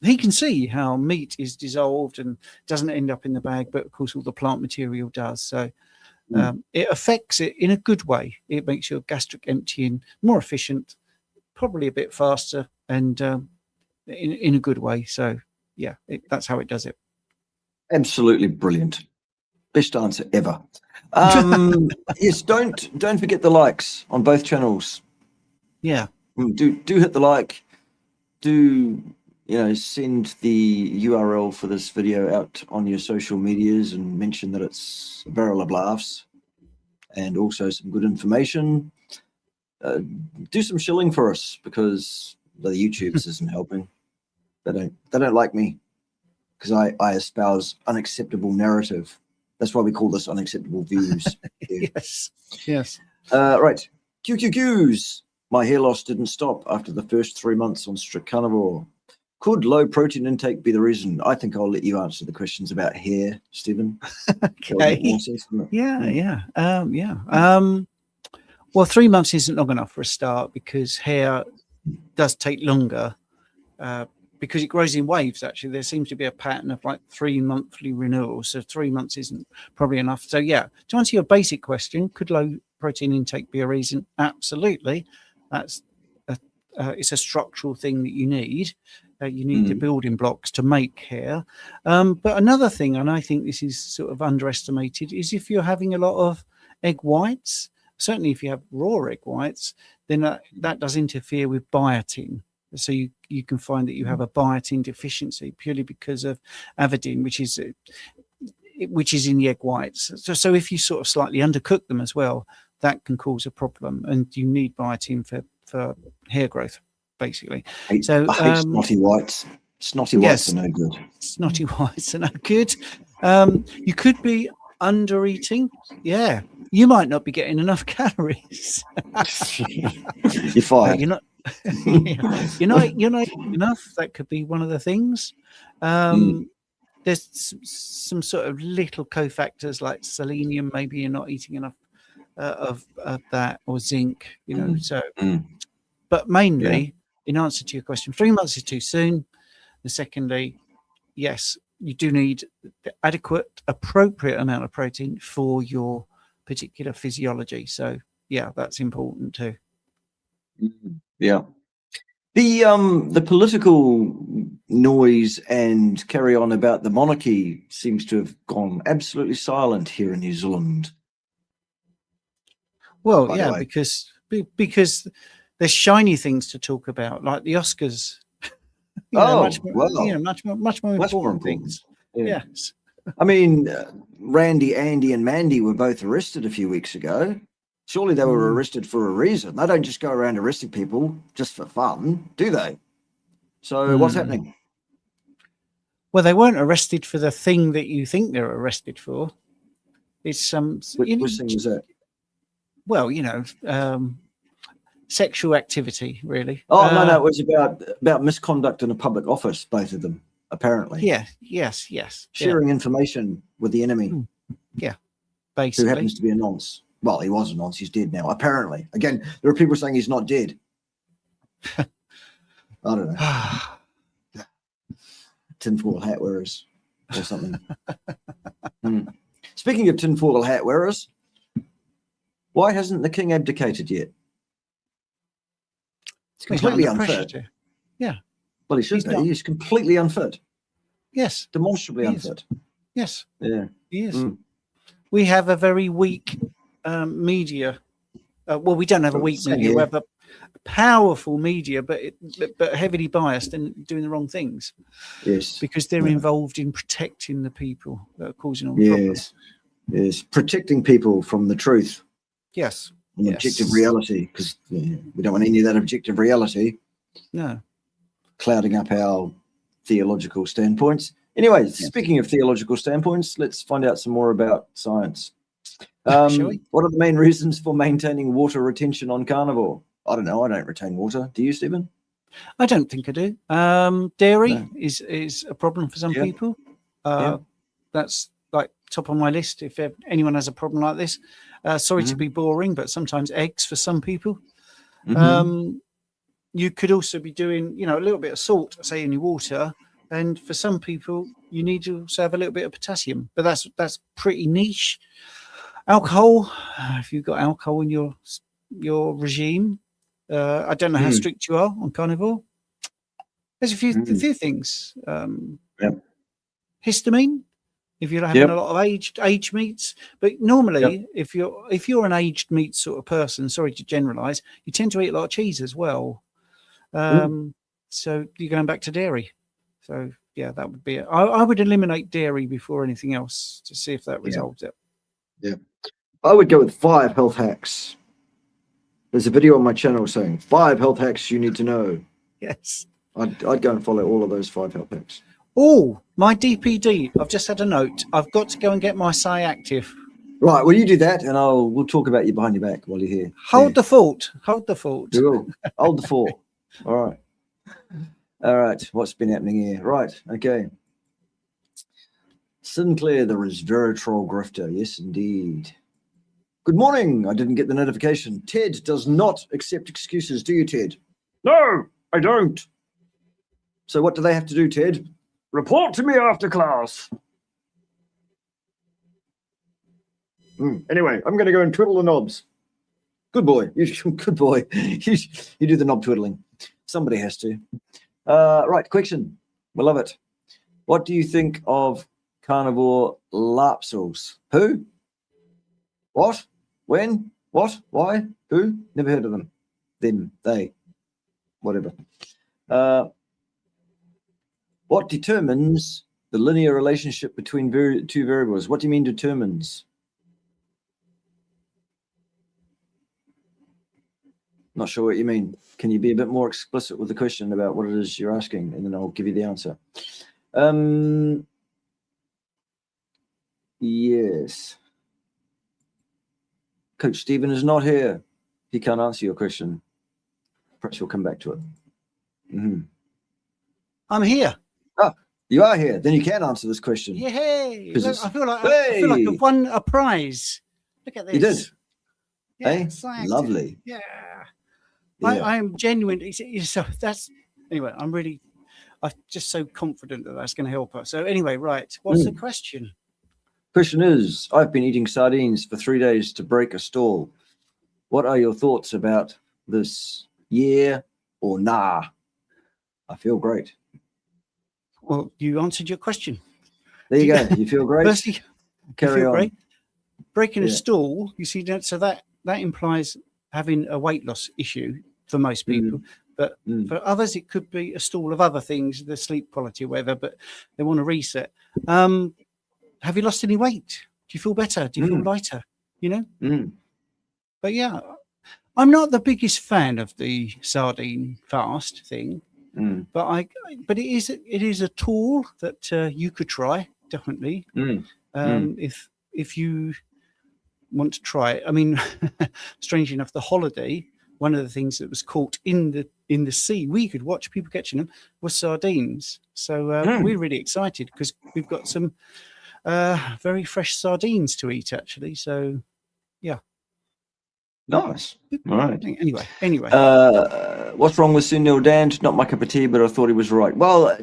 [SPEAKER 1] meat is dissolved and doesn't end up in the bag, but of course all the plant material does. So it affects it in a good way. It makes your gastric emptying more efficient, probably a bit faster, and in a good way. So yeah, that's how it does it.
[SPEAKER 2] Absolutely brilliant. Best answer ever. Yes, don't forget the likes on both channels.
[SPEAKER 1] Yeah.
[SPEAKER 2] Do hit the like. Do send the URL for this video out on your social medias and mention that it's a barrel of laughs and also some good information. Do some shilling for us because the YouTube's isn't helping. They don't like me because I espouse unacceptable narrative. That's why we call this unacceptable views.
[SPEAKER 1] Yes.
[SPEAKER 2] Right. QQQs. My hair loss didn't stop after the first 3 months on strict carnivore. Could low protein intake be the reason? I think I'll let you answer the questions about hair, Stephen.
[SPEAKER 1] Okay. Well, 3 months isn't long enough for a start because hair does take longer because it grows in waves. Actually, there seems to be a pattern of like 3 monthly renewals. So 3 months isn't probably enough. So yeah, to answer your basic question, could low protein intake be a reason? Absolutely. It's a structural thing that you need. You need the building blocks to make hair. But another thing, and I think this is sort of underestimated, is if you're having a lot of egg whites, certainly if you have raw egg whites, then that does interfere with biotin. So you can find that you have a biotin deficiency purely because of avidin, which is in the egg whites. So if you sort of slightly undercook them as well, that can cause a problem, and you need biotin for hair growth, basically.
[SPEAKER 2] I hate snotty whites. Snotty whites are no good.
[SPEAKER 1] Snotty whites are no good. You could be under eating. Yeah, you might not be getting enough calories.
[SPEAKER 2] You're fired.
[SPEAKER 1] You're not. You're not enough. That could be one of the things. There's some sort of little cofactors like selenium. Maybe you're not eating enough of that, or zinc. But mainly, in answer to your question, 3 months is too soon. And secondly, yes, you do need the adequate, appropriate amount of protein for your particular physiology. So yeah, that's important too.
[SPEAKER 2] Yeah. The political noise and carry on about the monarchy seems to have gone absolutely silent here in New Zealand.
[SPEAKER 1] Well, yeah, because there's shiny things to talk about, like the Oscars. Much more important things.
[SPEAKER 2] Yeah.
[SPEAKER 1] Yes.
[SPEAKER 2] I mean, Randy, Andy, and Mandy were both arrested a few weeks ago. Surely they were arrested for a reason. They don't just go around arresting people just for fun, do they? So what's happening?
[SPEAKER 1] Well, they weren't arrested for the thing that you think they're arrested for. It's
[SPEAKER 2] Which thing was that?
[SPEAKER 1] Well, sexual activity, really.
[SPEAKER 2] Oh, no, it was about misconduct in a public office, both of them, apparently.
[SPEAKER 1] Yeah, yes.
[SPEAKER 2] Sharing information with the enemy.
[SPEAKER 1] Yeah, basically.
[SPEAKER 2] Who happens to be a nonce. Well, he was a nonce. He's dead now, apparently. Again, there are people saying he's not dead. I don't know. Tinfoil hat wearers or something. Speaking of tinfoil hat wearers, why hasn't the king abdicated yet? It's completely unfit.
[SPEAKER 1] Yeah.
[SPEAKER 2] Well, he should be. He's completely unfit.
[SPEAKER 1] Yes.
[SPEAKER 2] Demonstrably unfit.
[SPEAKER 1] Yes.
[SPEAKER 2] Yeah.
[SPEAKER 1] He is. We have a very weak media. Well, we don't have a weak media. We have a powerful media, but heavily biased and doing the wrong things.
[SPEAKER 2] Yes.
[SPEAKER 1] Because they're involved in protecting the people that are causing all the problems.
[SPEAKER 2] Yes. Protecting people from the truth.
[SPEAKER 1] Yes.
[SPEAKER 2] And objective reality, because we don't want any of that objective reality.
[SPEAKER 1] No.
[SPEAKER 2] Clouding up our theological standpoints. Anyway, speaking of theological standpoints, let's find out some more about science. What are the main reasons for maintaining water retention on carnivore? I don't know. I don't retain water. Do you, Stephen?
[SPEAKER 1] I don't think I do. Dairy is a problem for some people. That's like top on my list. If anyone has a problem like this, sorry to be boring, but sometimes eggs for some people. You could also be doing, a little bit of salt, say, in your water. And for some people, you need to also have a little bit of potassium, but that's pretty niche. Alcohol, if you've got alcohol in your regime, I don't know how strict you are on carnivore. There's a few things. Histamine, if you're having a lot of aged meats, but normally if you're an aged meat sort of person, sorry to generalize, you tend to eat a lot of cheese as well. So you're going back to dairy. So yeah, that would be it. I would eliminate dairy before anything else to see if that resolves it.
[SPEAKER 2] Yeah, I would go with 5 health hacks. There's a video on my channel saying 5 health hacks you need to know.
[SPEAKER 1] Yes.
[SPEAKER 2] I'd go and follow all of those 5 health hacks.
[SPEAKER 1] Oh, my DPD. I've just had a note. I've got to go and get my Psi active.
[SPEAKER 2] Right, well, you do that, and we'll talk about you behind your back while you're here.
[SPEAKER 1] Hold the fort. Hold the fort.
[SPEAKER 2] We will. Hold the fort. All right. What's been happening here? Right. Okay. Sinclair, the resveratrol grifter. Yes, indeed. Good morning. I didn't get the notification. Ted does not accept excuses, do you, Ted?
[SPEAKER 3] No, I don't.
[SPEAKER 2] So what do they have to do, Ted?
[SPEAKER 3] Report to me after class.
[SPEAKER 2] Anyway, I'm going to go and twiddle the knobs. Good boy. Good boy. You do the knob twiddling. Somebody has to. Right, question. We love it. What do you think of Carnivore Lapsals? Who? What? When? What? Why? Who? Never heard of them. Them. They. Whatever. What determines the linear relationship between two variables? What do you mean determines? Not sure what you mean. Can you be a bit more explicit with the question about what it is you're asking, and then I'll give you the answer. Yes. Coach Stephen is not here. He can't answer your question. Perhaps we'll come back to it.
[SPEAKER 1] I'm here.
[SPEAKER 2] Oh, you are here. Then you can answer this question.
[SPEAKER 1] Yay! Look, I feel like
[SPEAKER 2] Hey!
[SPEAKER 1] I've won a prize. Look at this.
[SPEAKER 2] You did.
[SPEAKER 1] Yeah,
[SPEAKER 2] Hey,
[SPEAKER 1] Psi active.
[SPEAKER 2] lovely.
[SPEAKER 1] Yeah.
[SPEAKER 2] Yeah.
[SPEAKER 1] I am genuine. So that's anyway. I'm just so confident that that's going to help us. So anyway, right. What's the question?
[SPEAKER 2] Question is, I've been eating sardines for 3 days to break a stall. What are your thoughts about this? Yeah or nah? I feel great.
[SPEAKER 1] Well, you answered your question.
[SPEAKER 2] There you go. You feel great?
[SPEAKER 1] Firstly,
[SPEAKER 2] Carry on.
[SPEAKER 1] great. Breaking a stall, you see that, so that implies having a weight loss issue for most people. But for others, it could be a stall of other things, the sleep quality or whatever, but they want to reset. Have you lost any weight? Do you feel better? Do you feel lighter? You know? But yeah, I'm not the biggest fan of the sardine fast thing, but it is a tool that you could try, definitely. If you want to try it. I mean, strangely enough, the holiday, one of the things that was caught in the sea, we could watch people catching them, was sardines. So we're really excited because we've got some very fresh sardines to eat, actually. So yeah.
[SPEAKER 2] Nice. All right.
[SPEAKER 1] Anyway.
[SPEAKER 2] What's wrong with Sunil Dan? Not my cup of tea, but I thought he was right. Well,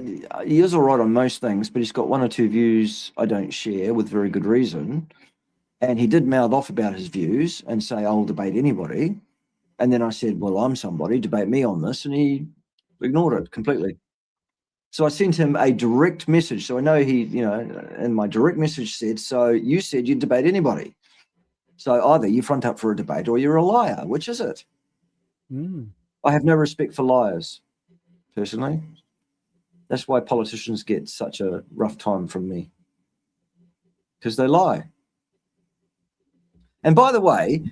[SPEAKER 2] he is all right on most things, but he's got 1 or 2 views I don't share with very good reason. And he did mouth off about his views and say, I'll debate anybody. And then I said, well, I'm somebody, debate me on this. And he ignored it completely. So I sent him a direct message. So I know and my direct message said, so you said you'd debate anybody. So either you front up for a debate or you're a liar. Which is it? I have no respect for liars, personally. That's why politicians get such a rough time from me. Because they lie. And by the way,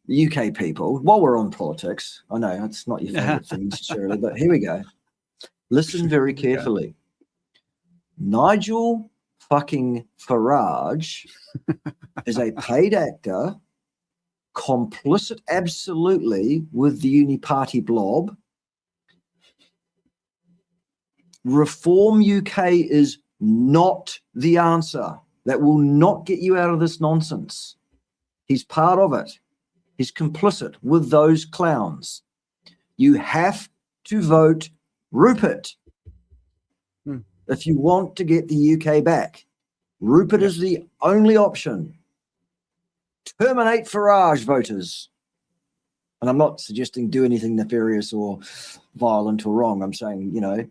[SPEAKER 2] UK people, while we're on politics, I know it's not your favorite thing necessarily, but here we go. Listen very carefully. Nigel fucking Farage is a paid actor, complicit absolutely with the uni party blob. Reform UK is not the answer. That will not get you out of this nonsense. He's part of it. He's complicit with those clowns. You have to vote Rupert if you want to get the UK back. Rupert is the only option. Terminate Farage, voters. And I'm not suggesting do anything nefarious or violent or wrong. I'm saying,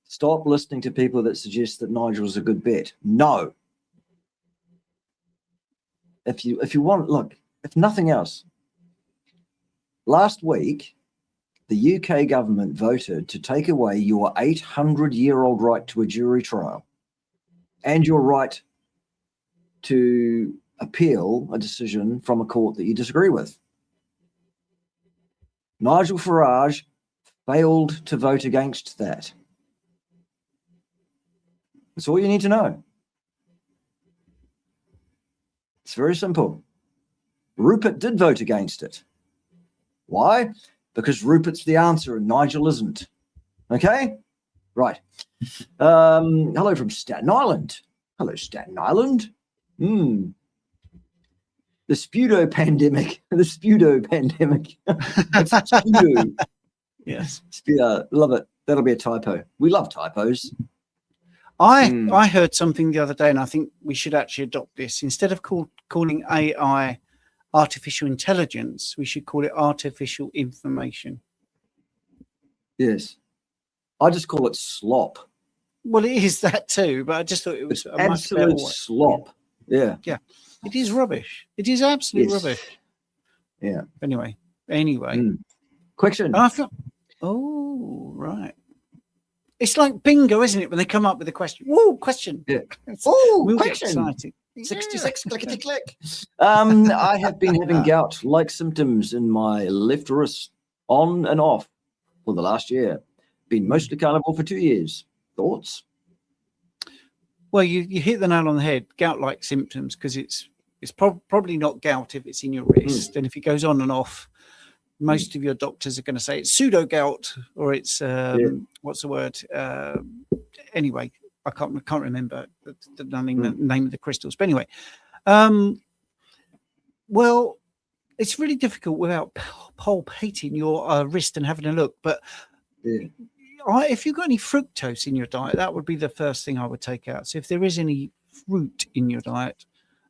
[SPEAKER 2] stop listening to people that suggest that Nigel's a good bet. No. If you want, look, if nothing else, last week, the UK government voted to take away your 800-year-old right to a jury trial and your right to appeal a decision from a court that you disagree with. Nigel Farage failed to vote against that. That's all you need to know. It's very simple. Rupert did vote against it. Why? Because Rupert's the answer and Nigel isn't. Okay? Right. Hello from Staten Island. Hello, Staten Island. The Spudo pandemic. The Spudo pandemic. It's Spudo.
[SPEAKER 1] Yes.
[SPEAKER 2] Love it. That'll be a typo. We love typos.
[SPEAKER 1] I heard something the other day, and I think we should actually adopt this. Instead of calling AI artificial intelligence, we should call it artificial information.
[SPEAKER 2] Yes. I just call it slop.
[SPEAKER 1] Well, it is that too, but I just thought it was a
[SPEAKER 2] absolute
[SPEAKER 1] much better way.
[SPEAKER 2] slop. Yeah.
[SPEAKER 1] Yeah. It is rubbish. It is absolute rubbish.
[SPEAKER 2] Yeah.
[SPEAKER 1] Anyway.
[SPEAKER 2] Question.
[SPEAKER 1] Oh, right. It's like bingo, isn't it? When they come up with a question. Whoa, question.
[SPEAKER 2] Yeah. Oh,
[SPEAKER 1] we'll
[SPEAKER 2] question.
[SPEAKER 1] Get excited.
[SPEAKER 2] 66, clickety click. I have been having gout-like symptoms in my left wrist on and off for the last year. Been mostly carnivore for 2 years. Thoughts?
[SPEAKER 1] Well, you hit the nail on the head. Gout-like symptoms, because it's probably not gout if it's in your wrist, and if it goes on and off, most of your doctors are going to say it's pseudo gout or it's what's the word? Anyway, I can't remember the name of the crystals. But anyway, well, it's really difficult without palpating your wrist and having a look. But if you've got any fructose in your diet, that would be the first thing I would take out. So if there is any fruit in your diet,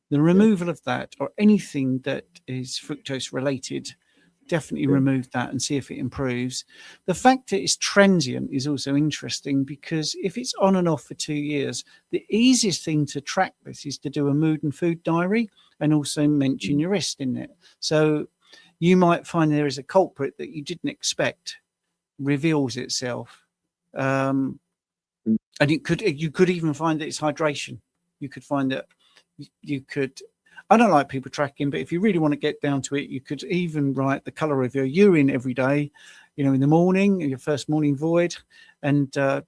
[SPEAKER 1] the removal of that or anything that is fructose related, definitely remove that and see if it improves. The fact that it's transient is also interesting, because if it's on and off for 2 years, the easiest thing to track this is to do a mood and food diary and also mention your wrist in it. So you might find there is a culprit that you didn't expect reveals itself. And you could even find that it's hydration. You could find that I don't like people tracking, but if you really want to get down to it, you could even write the color of your urine every day, in the morning, your first morning void, and, and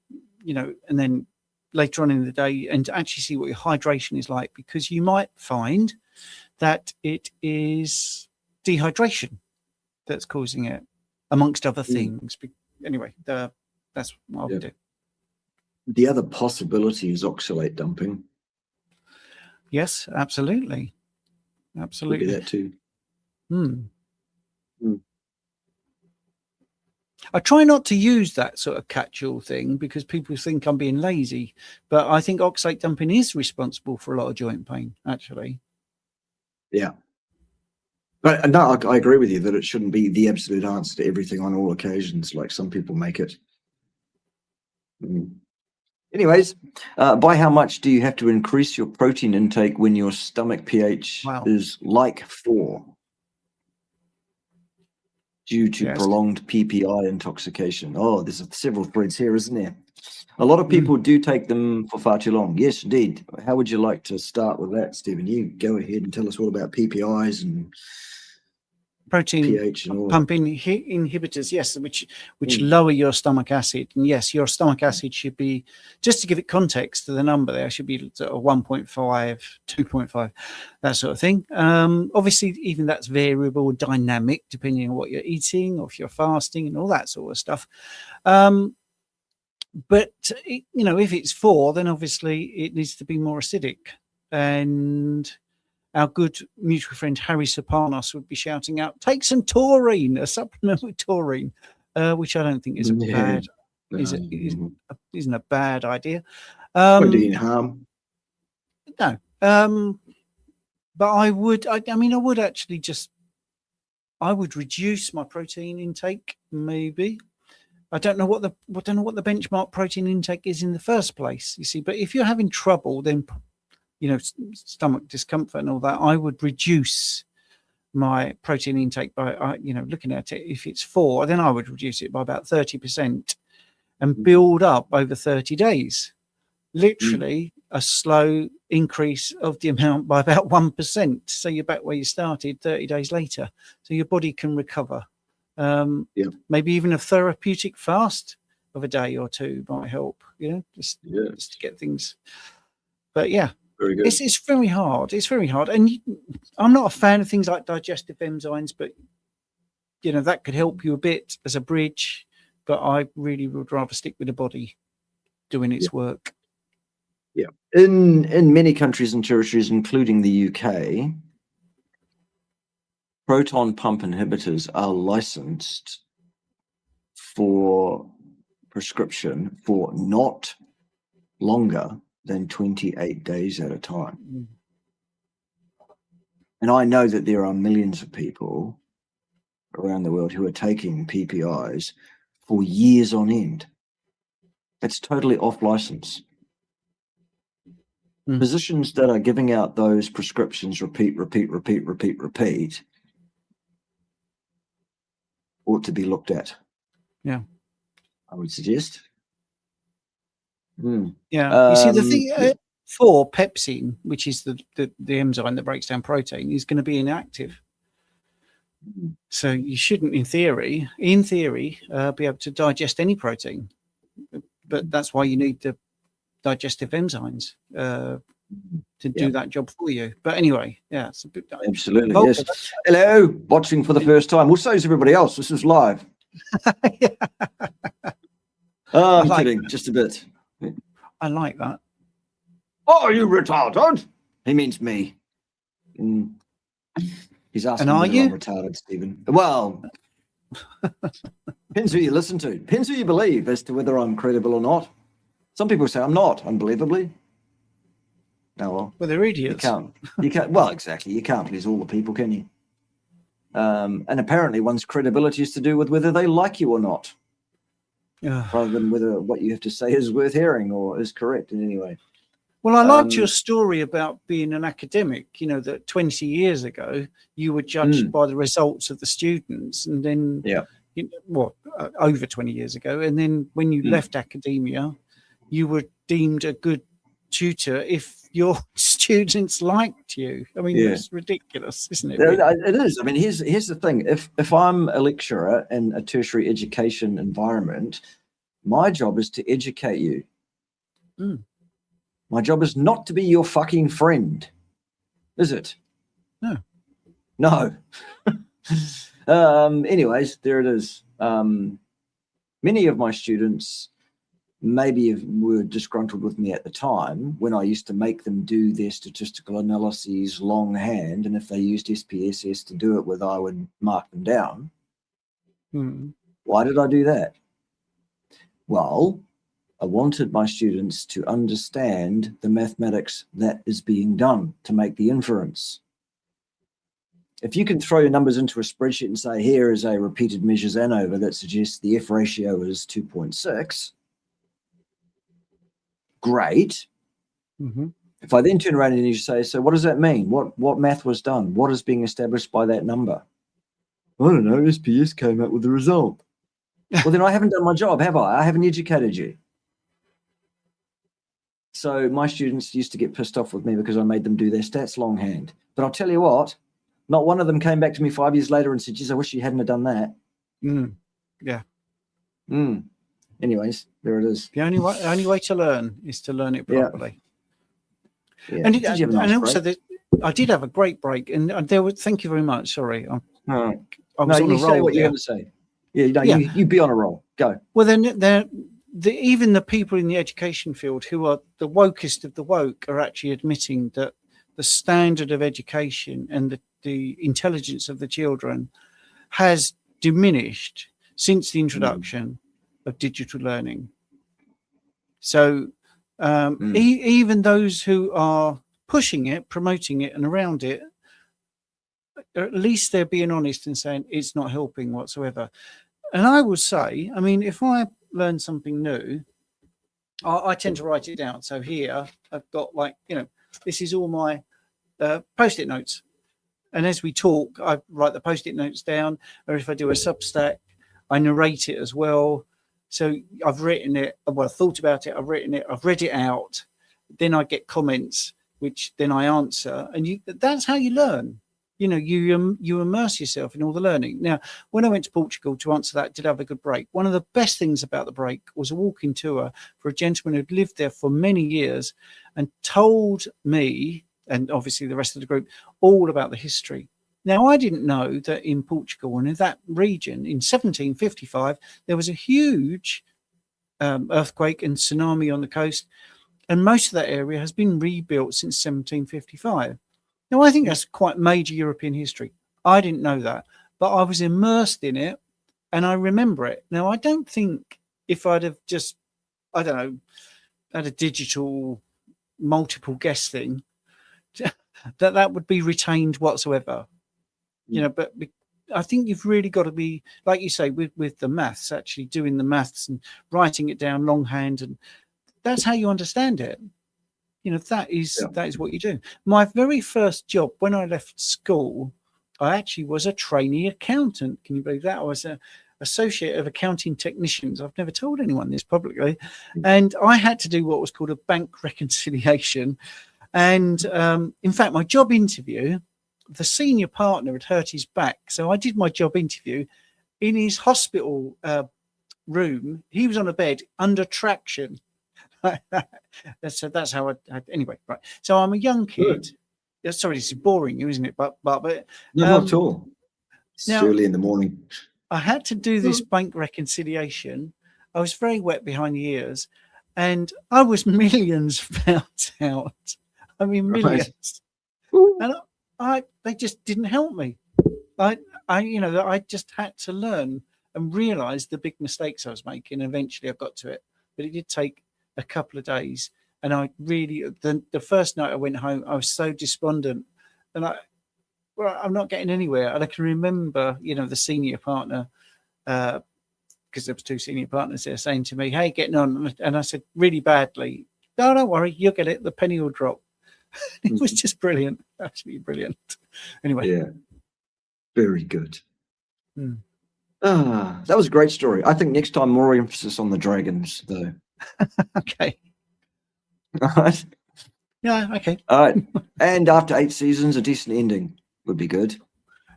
[SPEAKER 1] then later on in the day, and actually see what your hydration is like, because you might find that it is dehydration that's causing it, amongst other things. Anyway, that's what I would do.
[SPEAKER 2] The other possibility is oxalate dumping.
[SPEAKER 1] Yes, absolutely. Absolutely.
[SPEAKER 2] Could be that too.
[SPEAKER 1] I try not to use that sort of catch-all thing because people think I'm being lazy, but I think oxalate dumping is responsible for a lot of joint pain, actually. Yeah.
[SPEAKER 2] But no, I agree with you that it shouldn't be the absolute answer to everything on all occasions, like some people make it. Anyways, by how much do you have to increase your protein intake when your stomach pH is like 4 due to prolonged PPI intoxication? Oh, there's several threads here, isn't there? A lot of people do take them for far too long. Yes, indeed. How would you like to start with that, Stephen? You go ahead and tell us all about PPIs and
[SPEAKER 1] protein
[SPEAKER 2] pH and all
[SPEAKER 1] pump inhibitors, yes, which lower your stomach acid. And yes, your stomach acid should be, just to give it context to the number there, should be sort of 1.5, 2.5, that sort of thing. Obviously, even that's variable, dynamic, depending on what you're eating or if you're fasting and all that sort of stuff. But, if it's 4, then obviously it needs to be more acidic. And our good mutual friend Harry Sopanos would be shouting out, take some taurine, a supplement with taurine, which I don't think is isn't a bad idea.
[SPEAKER 2] Won't do any harm.
[SPEAKER 1] No. But I would reduce my protein intake, maybe. I don't know what the benchmark protein intake is in the first place, you see. But if you're having trouble, then stomach discomfort and all that, I would reduce my protein intake by, looking at it, if it's 4, then I would reduce it by about 30% and build up over 30 days. Literally a slow increase of the amount by about 1%. So you're back where you started 30 days later. So your body can recover Maybe even a therapeutic fast of a day or two might help, just to get things. But yeah,
[SPEAKER 2] very good.
[SPEAKER 1] It's very hard. It's very hard. And I'm not a fan of things like digestive enzymes, but that could help you a bit as a bridge. But I really would rather stick with the body doing its work.
[SPEAKER 2] Yeah. In many countries and territories, including the UK, proton pump inhibitors are licensed for prescription for not longer than 28 days at a time. And I know that there are millions of people around the world who are taking PPIs for years on end. It's totally off license. Physicians that are giving out those prescriptions repeat, ought to be looked at.
[SPEAKER 1] Yeah.
[SPEAKER 2] I would suggest.
[SPEAKER 1] Yeah. You see, the thing for pepsin, which is the enzyme that breaks down protein, is going to be inactive. So you shouldn't, in theory, be able to digest any protein. But that's why you need the digestive enzymes to do that job for you. But anyway, yeah, it's a bit
[SPEAKER 2] absolutely. Yes. Hello, watching for the first time. Well, so is everybody else. This is live. I'm kidding, just a bit.
[SPEAKER 1] I like that.
[SPEAKER 2] Oh, you retarded? He means me. He's asking
[SPEAKER 1] and are
[SPEAKER 2] whether
[SPEAKER 1] you
[SPEAKER 2] I'm retarded, Stephen. Well, depends who you listen to. Depends who you believe as to whether I'm credible or not. Some people say I'm not, unbelievably. No,
[SPEAKER 1] well, they're idiots.
[SPEAKER 2] You can't. Well, exactly. You can't please all the people, can you? And apparently, one's credibility is to do with whether they like you or not, rather than whether what you have to say is worth hearing or is correct in any way.
[SPEAKER 1] Well, I liked your story about being an academic, that 20 years ago you were judged by the results of the students, and then, over 20 years ago. And then when you left academia, you were deemed a good tutor if your students liked you. I mean, it's ridiculous, isn't it? Really?
[SPEAKER 2] It is. I mean, here's the thing. If I'm a lecturer in a tertiary education environment, my job is to educate you. My job is not to be your fucking friend, is it? No. Anyways, there it is. Many of my students maybe were disgruntled with me at the time when I used to make them do their statistical analyses longhand, and if they used SPSS to do it with, I would mark them down. Why did I do that? Well, I wanted my students to understand the mathematics that is being done to make the inference. If you can throw your numbers into a spreadsheet and say, here is a repeated measures ANOVA that suggests the F ratio is 2.6, great. If I then turn around and you say, so what does that mean? What math was done? What is being established by that number? I don't know, SPS came out with the result. Well, then I haven't done my job, have I? I haven't educated you. So my students used to get pissed off with me because I made them do their stats longhand. But I'll tell you what, not one of them came back to me 5 years later and said, geez, I wish you hadn't have done that.
[SPEAKER 1] Yeah.
[SPEAKER 2] Anyways, there it is.
[SPEAKER 1] The only way to learn is to learn it properly.
[SPEAKER 2] Yeah.
[SPEAKER 1] And also, I did have a great break. And there was, thank you very much. Sorry. I was on a roll.
[SPEAKER 2] Say what you have to say. You be on a roll. Go.
[SPEAKER 1] Well, then even the people in the education field who are the wokest of the woke are actually admitting that the standard of education and the intelligence of the children has diminished since the introduction of digital learning. So even those who are pushing it, promoting it and around it, at least they're being honest and saying it's not helping whatsoever. And I would say, I mean, if I learn something new, I tend to write it down. So here I've got this is all my post-it notes. And as we talk, I write the post-it notes down, or if I do a Substack, I narrate it as well. So I've written it, I thought about it, I've written it, I've read it out. Then I get comments, which then I answer. And that's how you learn. you immerse yourself in all the learning. Now, when I went to Portugal, to answer that, did I have a good break? One of the best things about the break was a walking tour for a gentleman who'd lived there for many years and told me, and obviously the rest of the group, all about the history. Now, I didn't know that in Portugal and in that region in 1755, there was a huge earthquake and tsunami on the coast, and most of that area has been rebuilt since 1755. Now, I think that's quite major European history. I didn't know that, but I was immersed in it and I remember it. Now, I don't think if I'd have just, I don't know, had a digital multiple guest thing, that would be retained whatsoever. But I think you've really got to be, like you say, with the maths, actually doing the maths and writing it down longhand, and that's how you understand it. That is what you do. My very first job when I left school, I actually was a trainee accountant. Can you believe that? I was an associate of accounting technicians. I've never told anyone this publicly, and I had to do what was called a bank reconciliation. And in fact, my job interview, the senior partner had hurt his back, so I did my job interview in his hospital room. He was on a bed under traction. That's how I anyway, right. So I'm a young kid. Sorry, this is boring, isn't it? But
[SPEAKER 2] no, not at all. It's early in the morning.
[SPEAKER 1] I had to do this bank reconciliation. I was very wet behind the ears, and I was millions found out. I mean, millions. Right. And they just didn't help me. I just had to learn and realize the big mistakes I was making. Eventually I got to it, but it did take a couple of days. And I really, the first night I went home, I was so despondent, and I'm not getting anywhere. And I can remember, the senior partner, because there was two senior partners there, saying to me, "Hey, getting on?" And I said, really badly, "No, don't worry, you'll get it. The penny will drop." It was just brilliant, absolutely brilliant. Anyway,
[SPEAKER 2] yeah, very good. That was a great story. I think next time more emphasis on the dragons, though.
[SPEAKER 1] Okay.
[SPEAKER 2] All right.
[SPEAKER 1] Yeah. Okay.
[SPEAKER 2] All right. And after 8 seasons, a decent ending would be good.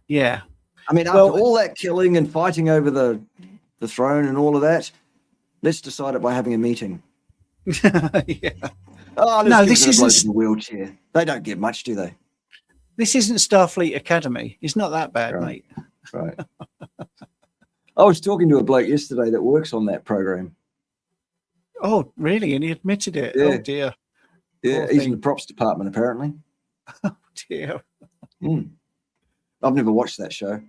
[SPEAKER 1] Yeah.
[SPEAKER 2] I mean, after all that killing and fighting over the throne and all of that, let's decide it by having a meeting.
[SPEAKER 1] Yeah.
[SPEAKER 2] Oh, no, this isn't a wheelchair. They don't get much, do they?
[SPEAKER 1] This isn't Starfleet Academy. It's not that bad,
[SPEAKER 2] right.
[SPEAKER 1] mate.
[SPEAKER 2] Right. I was talking to a bloke yesterday that works on that program.
[SPEAKER 1] Oh, really? And he admitted it.
[SPEAKER 2] Yeah.
[SPEAKER 1] Oh dear.
[SPEAKER 2] Yeah, he's in the props department apparently.
[SPEAKER 1] Oh dear.
[SPEAKER 2] I've never watched that show.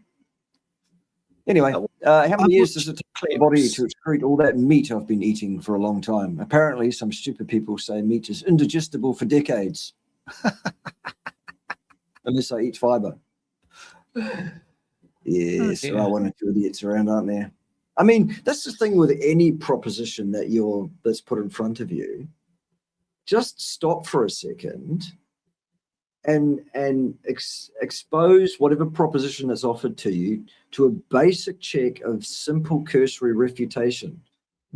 [SPEAKER 2] Anyway, how many years does it take my body to excrete all that meat I've been eating for a long time? Apparently, some stupid people say meat is indigestible for decades. Unless I eat fiber. Yes, there are one or two idiots around, aren't there? I mean, that's the thing with any proposition that's put in front of you. Just stop for a second and expose whatever proposition that's offered to you to a basic check of simple cursory refutation.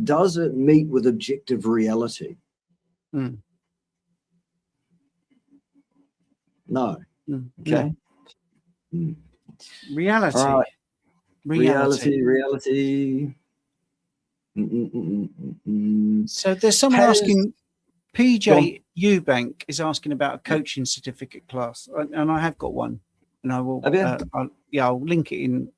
[SPEAKER 2] Does it meet with objective reality? No. Okay.
[SPEAKER 1] Reality.
[SPEAKER 2] Right.
[SPEAKER 1] Reality.
[SPEAKER 2] Reality.
[SPEAKER 1] So there's someone asking, PJ Eubank is asking about a coaching certificate class, and I have got one, and I will. I'll link it in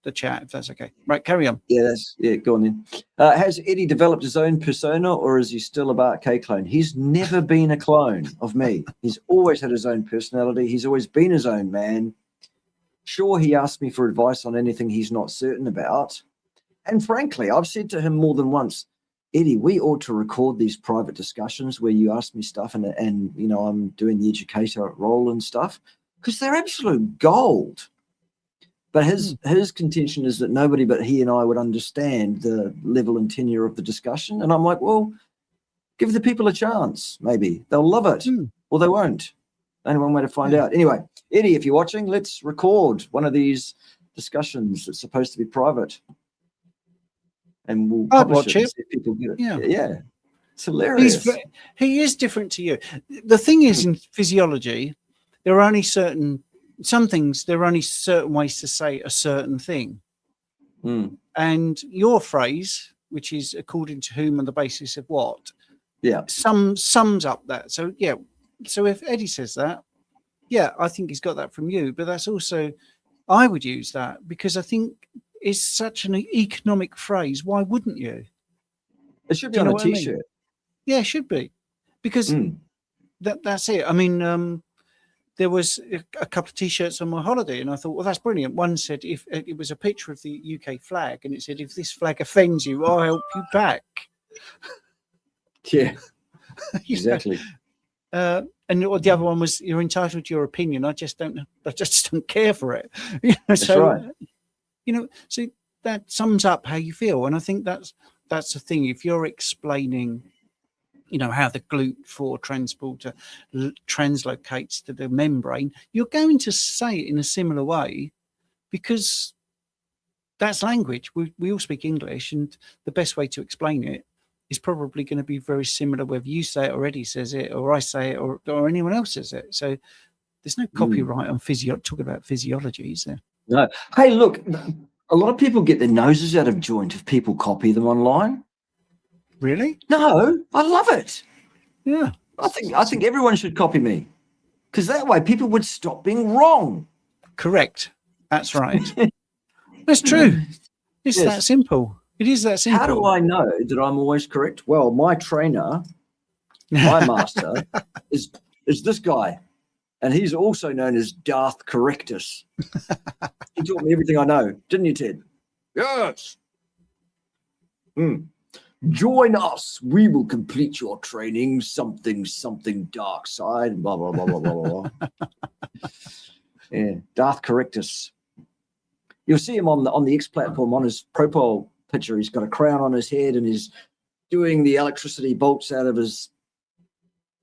[SPEAKER 1] the chat if that's okay. Right, carry on.
[SPEAKER 2] Yeah, go on then. Has Eddie developed his own persona, or is he still a Bart K clone? He's never been a clone of me. He's always had his own personality. He's always been his own man. Sure, he asked me for advice on anything he's not certain about. And frankly, I've said to him more than once, Eddie, we ought to record these private discussions where you ask me stuff and I'm doing the educator role and stuff, because they're absolute gold. But his contention is that nobody but he and I would understand the level and tenure of the discussion. And I'm like, well, give the people a chance. Maybe they'll love it or they won't. Only one way to find out. Anyway, Eddie, if you're watching, let's record one of these discussions that's supposed to be private. And we'll publish it and see if people get it. Yeah. It's hilarious.
[SPEAKER 1] He is different to you. The thing is, in physiology, there are only certain some things, there are only certain ways to say a certain thing. And your phrase, which is according to whom on the basis of what, sums up that. So, yeah. So if Eddie says that, yeah, I think he's got that from you. But that's also, I would use that because I think it's such an economic phrase. Why wouldn't you?
[SPEAKER 2] It should be on a T-shirt.
[SPEAKER 1] I mean? Yeah, it should be. Because that's it. I mean, there was a couple of T-shirts on my holiday, and I thought, well, that's brilliant. One said, if it was a picture of the UK flag, and it said, if this flag offends you, I'll help you back.
[SPEAKER 2] Yeah, exactly.
[SPEAKER 1] And the other one was, you're entitled to your opinion. I just don't care for it.
[SPEAKER 2] That's right.
[SPEAKER 1] So that sums up how you feel, and I think that's the thing. If you're explaining, how the GLUT4 transporter translocates to the membrane, you're going to say it in a similar way because that's language. We all speak English, and the best way to explain it is probably going to be very similar whether you say it or Eddie says it or I say it or anyone else says it. So there's no copyright on talking about physiology, is there?
[SPEAKER 2] No. Hey, look, a lot of people get their noses out of joint if people copy them online.
[SPEAKER 1] Really?
[SPEAKER 2] No, I love it.
[SPEAKER 1] Yeah.
[SPEAKER 2] I think everyone should copy me because that way people would stop being wrong.
[SPEAKER 1] Correct. That's right. That's true. It's that simple. It is that simple.
[SPEAKER 2] How do I know that I'm always correct? Well, my trainer, my master, is this guy, and he's also known as Darth Correctus. He taught me everything I know, didn't you, Ted? Yes. Join us. We will complete your training. Something dark side. Blah blah blah blah blah blah. Yeah, Darth Correctus. You'll see him on the X platform on his profile picture. He's got a crown on his head and he's doing the electricity bolts out of his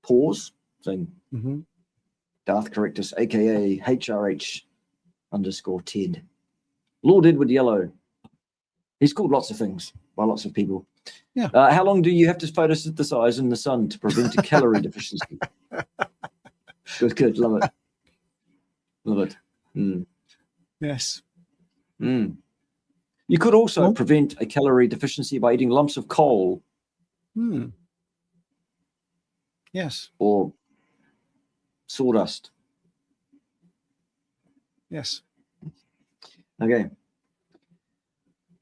[SPEAKER 2] paws thing. Darth Correctus, aka HRH_Ted. Lord Edward Yellow. He's called lots of things by lots of people.
[SPEAKER 1] Yeah.
[SPEAKER 2] How long do you have to photosynthesize in the sun to prevent a calorie deficiency? Good. Love it.
[SPEAKER 1] Yes.
[SPEAKER 2] You could also prevent a calorie deficiency by eating lumps of coal.
[SPEAKER 1] Yes.
[SPEAKER 2] Or sawdust.
[SPEAKER 1] Yes.
[SPEAKER 2] Okay.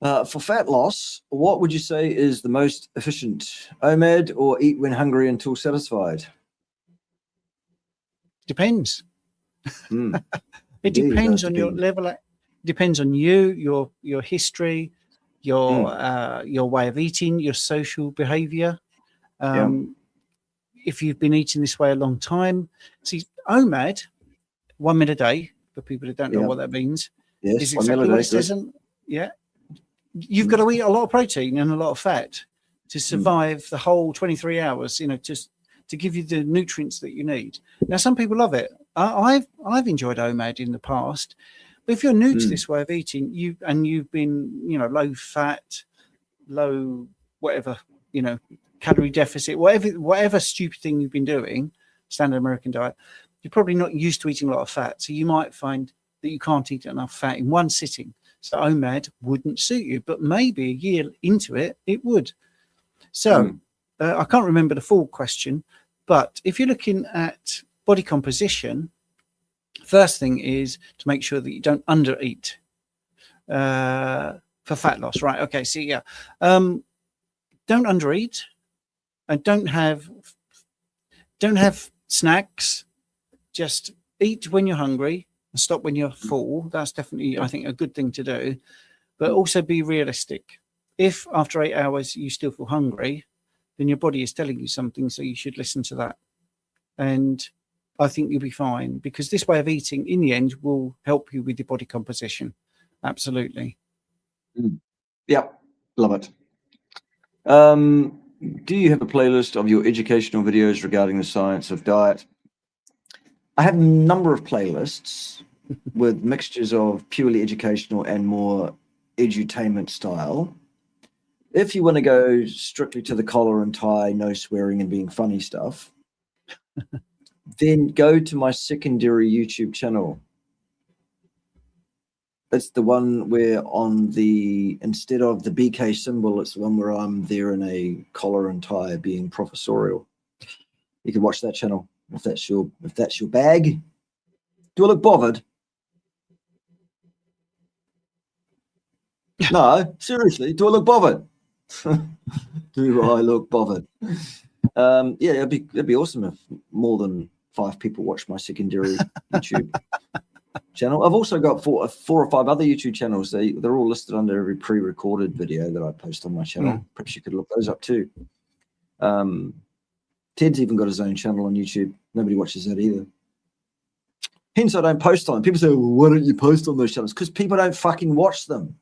[SPEAKER 2] For fat loss, what would you say is the most efficient? OMAD or eat when hungry until satisfied?
[SPEAKER 1] Depends. It depends on your level. Depends on you, your history, your way of eating, your social behavior. If you've been eating this way a long time, see, OMAD, 1 meal a day, for people who don't know what that means, is exactly what it says. Yeah. You've got to eat a lot of protein and a lot of fat to survive the whole 23 hours, just to give you the nutrients that you need. Now, some people love it. I've enjoyed OMAD in the past, but if you're new to this way of eating, you've been, low fat, low whatever, calorie deficit, whatever stupid thing you've been doing, standard American diet, you're probably not used to eating a lot of fat. So you might find that you can't eat enough fat in one sitting. So OMAD wouldn't suit you, but maybe a year into it, it would. So I can't remember the full question, but if you're looking at body composition, first thing is to make sure that you don't undereat for fat loss, right? Okay, so don't undereat and don't have snacks. Just eat when you're hungry. Stop when you're full. That's definitely, I think, a good thing to do. But also be realistic. If after 8 hours you still feel hungry, then your body is telling you something, so you should listen to that. And I think you'll be fine because this way of eating, in the end, will help you with your body composition. Absolutely.
[SPEAKER 2] Yeah, love it. Do you have a playlist of your educational videos regarding the science of diet? I have a number of playlists with mixtures of purely educational and more edutainment style. If you want to go strictly to the collar and tie, no swearing and being funny stuff, then go to my secondary YouTube channel. It's the one where instead of the BK symbol, it's the one where I'm there in a collar and tie being professorial. You can watch that channel if that's your bag. Do I look bothered? No, seriously, do I look bothered? Do I look bothered? Yeah, it'd be awesome if more than 5 people watch my secondary YouTube channel. I've also got 4 or 5 other YouTube channels. They're all listed under every pre-recorded video that I post on my channel. Perhaps you could look those up too. Ted's even got his own channel on YouTube. Nobody watches that either. Hence, I don't post on them. People say, well, why don't you post on those channels? Because people don't fucking watch them.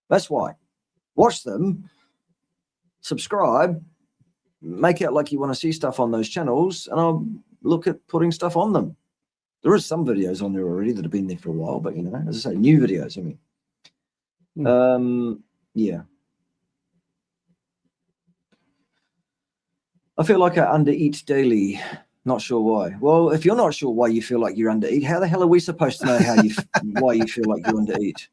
[SPEAKER 2] That's why. Watch them, subscribe, make out like you want to see stuff on those channels, and I'll look at putting stuff on them. There is some videos on there already that have been there for a while, but, as I say, new videos, I mean. Yeah. I feel like I undereat daily. Not sure why. Well, if you're not sure why you feel like you undereat, how the hell are we supposed to know why you feel like you undereat?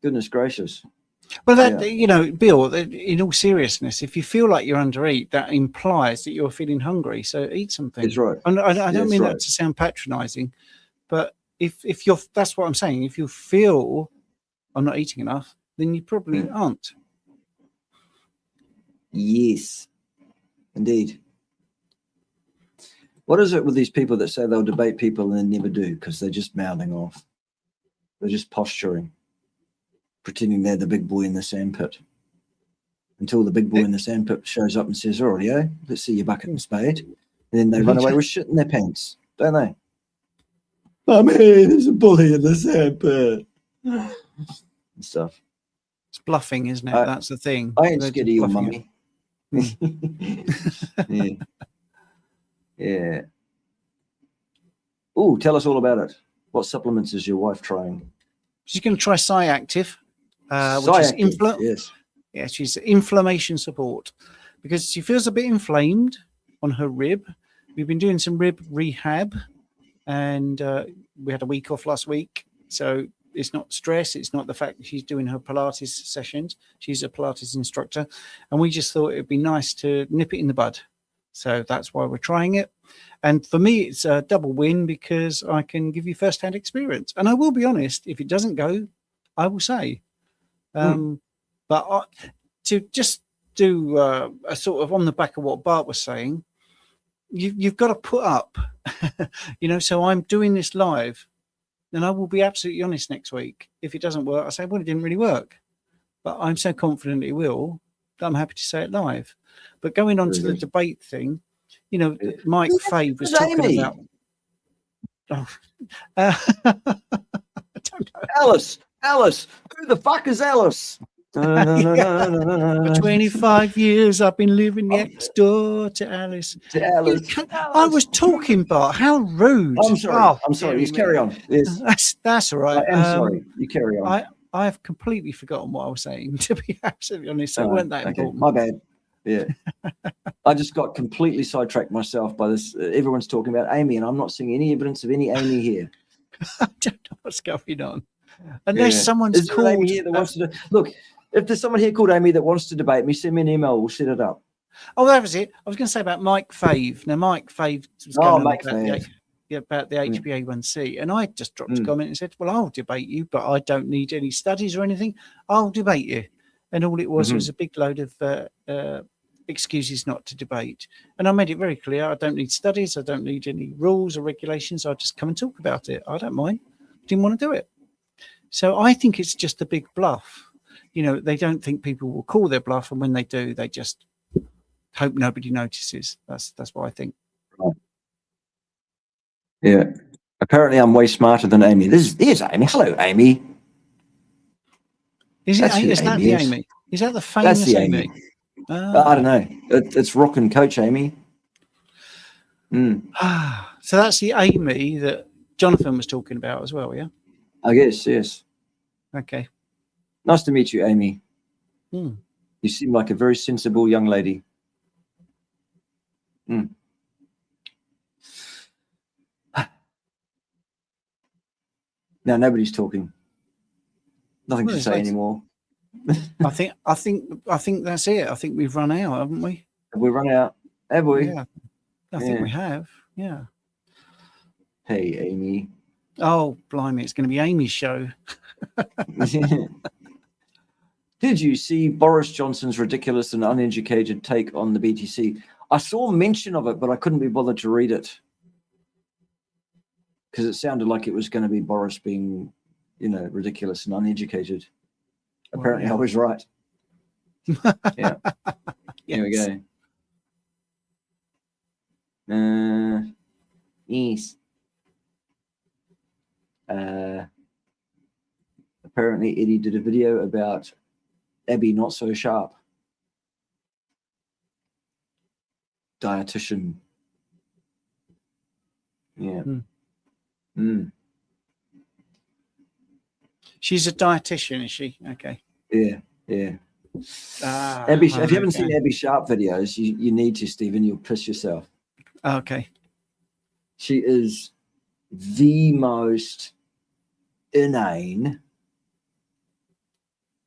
[SPEAKER 2] Goodness gracious.
[SPEAKER 1] Well, Bill, in all seriousness, if you feel like you're undereat, that implies that you're feeling hungry. So eat something.
[SPEAKER 2] That's right.
[SPEAKER 1] And I don't mean that to sound patronizing, but if you're, that's what I'm saying. If you feel I'm not eating enough, then you probably aren't.
[SPEAKER 2] Yes, indeed. What is it with these people that say they'll debate people and then never do because they're just mouthing off? They're just posturing, pretending they're the big boy in the sandpit. Until the big boy in the sandpit shows up and says, "Oh, yeah, let's see your bucket and spade." And then they run away with shit in their pants, don't they? I'm here, there's a bully in the sandpit. And stuff.
[SPEAKER 1] It's bluffing, isn't it? That's the thing.
[SPEAKER 2] I ain't scared of your mummy. Yeah. Oh, tell us all about it. What supplements is your wife trying?
[SPEAKER 1] She's going to try Sciactive, which is she's inflammation support because she feels a bit inflamed on her rib. We've been doing some rib rehab, and we had a week off last week, so it's not stress. It's not the fact that she's doing her Pilates sessions. She's a Pilates instructor, and we just thought it'd be nice to nip it in the bud. So that's why we're trying it. And for me, it's a double win because I can give you first-hand experience. And I will be honest, if it doesn't go, I will say. But to just do a sort of on the back of what Bart was saying, you've got to put up, so I'm doing this live. And I will be absolutely honest next week. If it doesn't work, I say, well, it didn't really work. But I'm so confident it will that I'm happy to say it live. But going on to the debate thing, Mike Fave was talking about. I don't know.
[SPEAKER 2] Alice. Who the fuck is Alice?
[SPEAKER 1] For 25 years, I've been living next door to Alice. I was talking, Bart. How rude!
[SPEAKER 2] I'm sorry. Just carry on. Yes.
[SPEAKER 1] That's all right.
[SPEAKER 2] I'm sorry. You carry on.
[SPEAKER 1] I have completely forgotten what I was saying. To be absolutely honest, so it weren't that important.
[SPEAKER 2] My bad. Yeah, I just got completely sidetracked myself by this. Everyone's talking about Amy, and I'm not seeing any evidence of any Amy here.
[SPEAKER 1] I don't know what's going on. Unless someone's called
[SPEAKER 2] Amy here that wants to look. If there's someone here called Amy that wants to debate me, send me an email. We'll set it up.
[SPEAKER 1] Oh, that was it. I was going to say about Mike Fave. Now, Mike Fave was going on about the HbA1c, and I just dropped a comment and said, "Well, I'll debate you, but I don't need any studies or anything. I'll debate you." And all it was a big load of excuses not to debate. And I made it very clear, I don't need studies. I don't need any rules or regulations. I'll just come and talk about it. I don't mind. Didn't want to do it. So I think it's just a big bluff. They don't think people will call their bluff. And when they do, they just hope nobody notices. That's what I think.
[SPEAKER 2] Yeah. Apparently I'm way smarter than Amy. There's Amy. Hello, Amy.
[SPEAKER 1] Is that the Amy? Is that the famous Amy?
[SPEAKER 2] I don't know. It's rockin' Coach Amy.
[SPEAKER 1] So that's the Amy that Jonathan was talking about as well, yeah?
[SPEAKER 2] I guess, yes.
[SPEAKER 1] Okay.
[SPEAKER 2] Nice to meet you, Amy. You seem like a very sensible young lady. No, nobody's talking. Nothing
[SPEAKER 1] Well,
[SPEAKER 2] to
[SPEAKER 1] it's
[SPEAKER 2] say
[SPEAKER 1] like-
[SPEAKER 2] anymore.
[SPEAKER 1] I think that's it. I think we've run out, haven't we?
[SPEAKER 2] Have we run out? Have we?
[SPEAKER 1] Yeah, I think we have. Yeah.
[SPEAKER 2] Hey, Amy.
[SPEAKER 1] Oh, blimey! It's going to be Amy's show.
[SPEAKER 2] Did you see Boris Johnson's ridiculous and uneducated take on the BTC? I saw mention of it, but I couldn't be bothered to read it because it sounded like it was going to be Boris being, ridiculous and uneducated.
[SPEAKER 1] Well,
[SPEAKER 2] Apparently,
[SPEAKER 1] yeah.
[SPEAKER 2] I was right. Yeah. Here we
[SPEAKER 1] Yes.
[SPEAKER 2] go. Yes. Apparently, Eddie did a video about Abby Not So Sharp, dietitian. Yeah.
[SPEAKER 1] She's a dietitian, is she? Okay.
[SPEAKER 2] Yeah. Abby, if you haven't seen Abby Sharp videos, you need to, Stephen. You'll piss yourself.
[SPEAKER 1] Okay.
[SPEAKER 2] She is the most inane,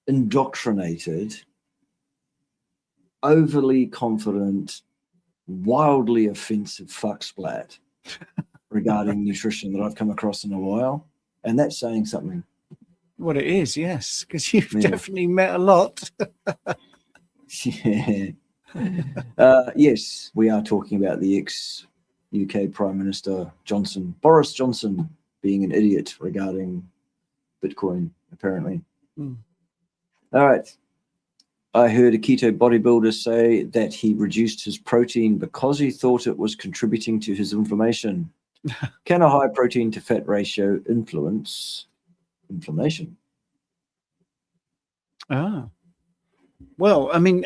[SPEAKER 2] indoctrinated, overly confident, wildly offensive fucksplat regarding nutrition that I've come across in a while. And that's saying something.
[SPEAKER 1] Well, it is, yes, because you've
[SPEAKER 2] Yeah.
[SPEAKER 1] definitely met a lot.
[SPEAKER 2] Yeah. Yes, we are talking about the ex-UK Prime Minister Johnson, Boris Johnson, being an idiot regarding Bitcoin, apparently.
[SPEAKER 1] Mm.
[SPEAKER 2] All right. I heard a keto bodybuilder say that he reduced his protein because he thought it was contributing to his inflammation. Can a high protein to fat ratio influence inflammation?
[SPEAKER 1] Well, I mean,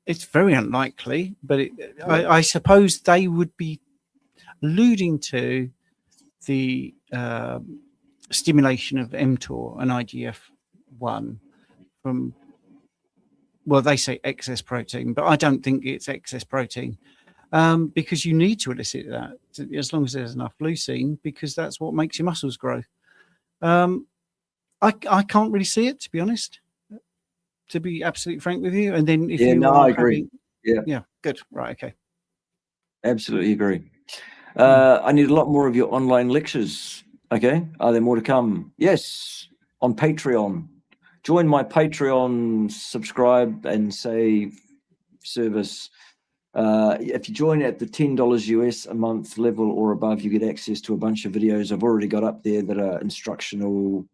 [SPEAKER 1] it's very unlikely, but I suppose they would be alluding to the stimulation of mTOR and IGF-1 from, well, they say excess protein, but I don't think it's excess protein because you need to elicit that as long as there's enough leucine, because that's what makes your muscles grow. I can't really see it, to be honest, to be absolutely frank with you. And then if
[SPEAKER 2] I agree.
[SPEAKER 1] Yeah, good. Right. Okay.
[SPEAKER 2] Absolutely agree. I need a lot more of your online lectures. Okay. Are there more to come? Yes. On Patreon. Join my Patreon, subscribe and save service. If you join at the $10 US a month level or above, you get access to a bunch of videos I've already got up there that are instructional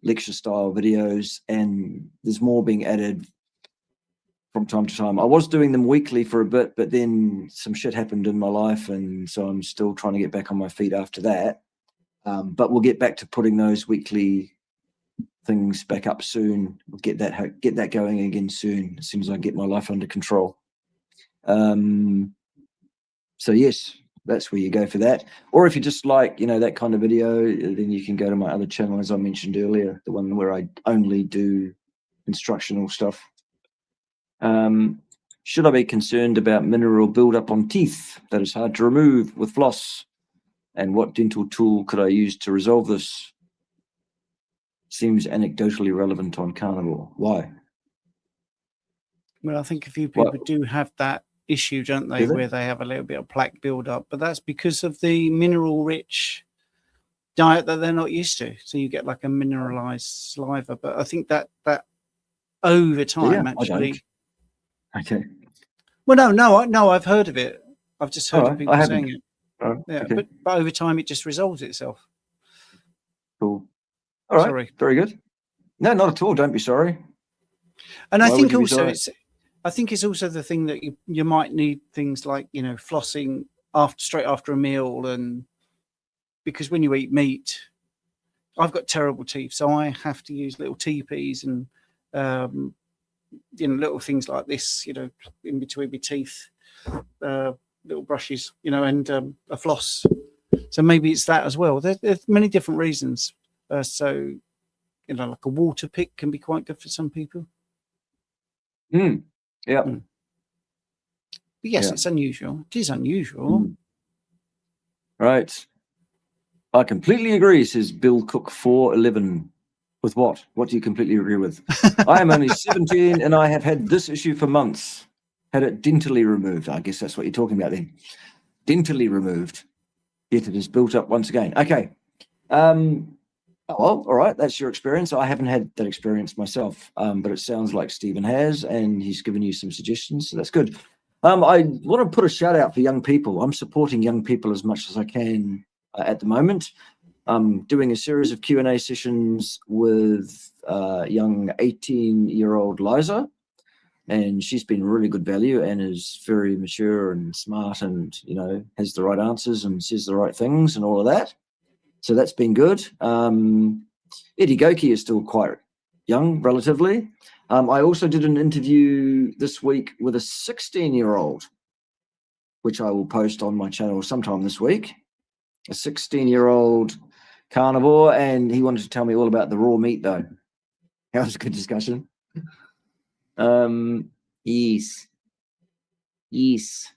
[SPEAKER 2] lecture style videos, and there's more being added from time to time. I was doing them weekly for a bit, but then some shit happened in my life, and so I'm still trying to get back on my feet after that. But we'll get back to putting those weekly things back up soon. We'll get that going again soon, as soon as I get my life under control. So yes, that's where you go for that. Or if you just like, that kind of video, then you can go to my other channel, as I mentioned earlier, the one where I only do instructional stuff. Should I be concerned about mineral buildup on teeth that is hard to remove with floss? And what dental tool could I use to resolve this? Seems anecdotally relevant on Carnivore. Why?
[SPEAKER 1] Well, I think a few people do have that issue, don't they,
[SPEAKER 2] Do they?
[SPEAKER 1] where they have a little bit of plaque build-up, but that's because of the mineral-rich diet that they're not used to. So you get like a mineralized saliva. But I think that over time, actually.
[SPEAKER 2] Okay.
[SPEAKER 1] Well, no, I've heard of it. I've just heard of people saying it. Yeah,
[SPEAKER 2] okay.
[SPEAKER 1] but over time, it just resolves itself.
[SPEAKER 2] Cool. All right.
[SPEAKER 1] Sorry.
[SPEAKER 2] Very good. No, not at all. Don't be sorry.
[SPEAKER 1] And
[SPEAKER 2] Why
[SPEAKER 1] I think
[SPEAKER 2] would you be
[SPEAKER 1] also
[SPEAKER 2] sorry?
[SPEAKER 1] I think it's also the thing that you might need things like, flossing straight after a meal, and because when you eat meat, I've got terrible teeth, so I have to use little teepees and little things like this, in between my teeth, little brushes, and a floss. So maybe it's that as well. There's many different reasons. So, like a water pick can be quite good for some people.
[SPEAKER 2] Yeah.
[SPEAKER 1] But yes, it's unusual. It is unusual.
[SPEAKER 2] Right. I completely agree, says Bill Cook 411. With what? What do you completely agree with? I am only 17 and I have had this issue for months. Had it dentally removed. I guess that's what you're talking about then. Dentally removed. Yet it is built up once again. Okay. Oh, well, all right. That's your experience. I haven't had that experience myself, but it sounds like Stephen has, and he's given you some suggestions. So that's good. I want to put a shout out for young people. I'm supporting young people as much as I can at the moment. I'm doing a series of Q&A sessions with young 18-year-old Liza, and she's been really good value and is very mature and smart and, you know, has the right answers and says the right things and all of that. So that's been good. Eddie Goki is still quite young, relatively. I also did an interview this week with a 16-year-old, which I will post on my channel sometime this week. A 16-year-old carnivore, and he wanted to tell me all about the raw meat, though. That was a good discussion. Yes.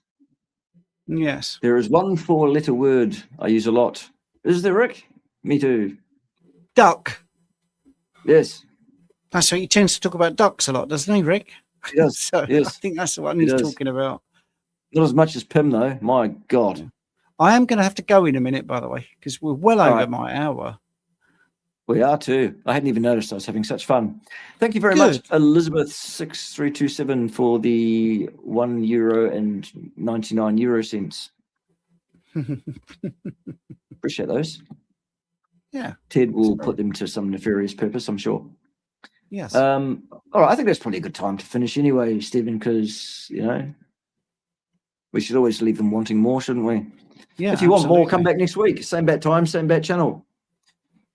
[SPEAKER 2] There is one 4-letter word I use a lot. Is there, Rick? Me too.
[SPEAKER 1] Duck.
[SPEAKER 2] Yes.
[SPEAKER 1] That's what he tends to talk about ducks a lot, doesn't he, Rick?
[SPEAKER 2] He does.
[SPEAKER 1] So
[SPEAKER 2] yes.
[SPEAKER 1] I think that's the one he's talking about.
[SPEAKER 2] Not as much as Pim, though. My God.
[SPEAKER 1] Yeah. I am going to have to go in a minute, by the way, because we're well over my hour.
[SPEAKER 2] We are too. I hadn't even noticed. I was having such fun. Thank you very much, Elizabeth6327, for the €1.99. Appreciate those.
[SPEAKER 1] Yeah.
[SPEAKER 2] Ted will put them to some nefarious purpose, I'm sure.
[SPEAKER 1] Yes.
[SPEAKER 2] All right. I think that's probably a good time to finish anyway, Stephen, because, you know, we should always leave them wanting more, shouldn't we?
[SPEAKER 1] Yeah.
[SPEAKER 2] If you want more, come back next week. Same bat time, same bat channel.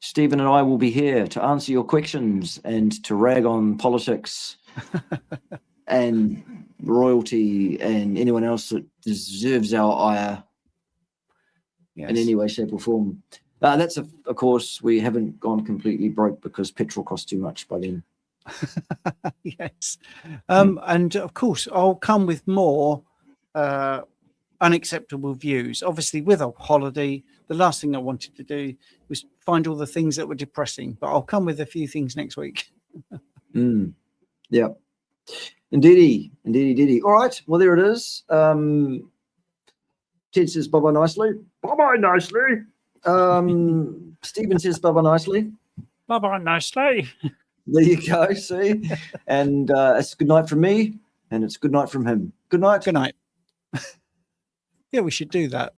[SPEAKER 2] Stephen and I will be here to answer your questions and to rag on politics and royalty and anyone else that deserves our ire in any way, shape or form. That's, of course, we haven't gone completely broke because petrol costs too much by then.
[SPEAKER 1] Yes. And, of course, I'll come with more unacceptable views. Obviously, with a holiday, the last thing I wanted to do was find all the things that were depressing, but I'll come with a few things next week.
[SPEAKER 2] Yeah. Indeedy. All right. Well, there it is. Ted says bye-bye nicely.
[SPEAKER 3] Bye-bye nicely.
[SPEAKER 2] Stephen says bye-bye nicely.
[SPEAKER 3] Bye-bye nicely.
[SPEAKER 2] There you go, see? And it's good night from me, and it's good night from him. Good night.
[SPEAKER 1] Good night. Yeah, we should do that.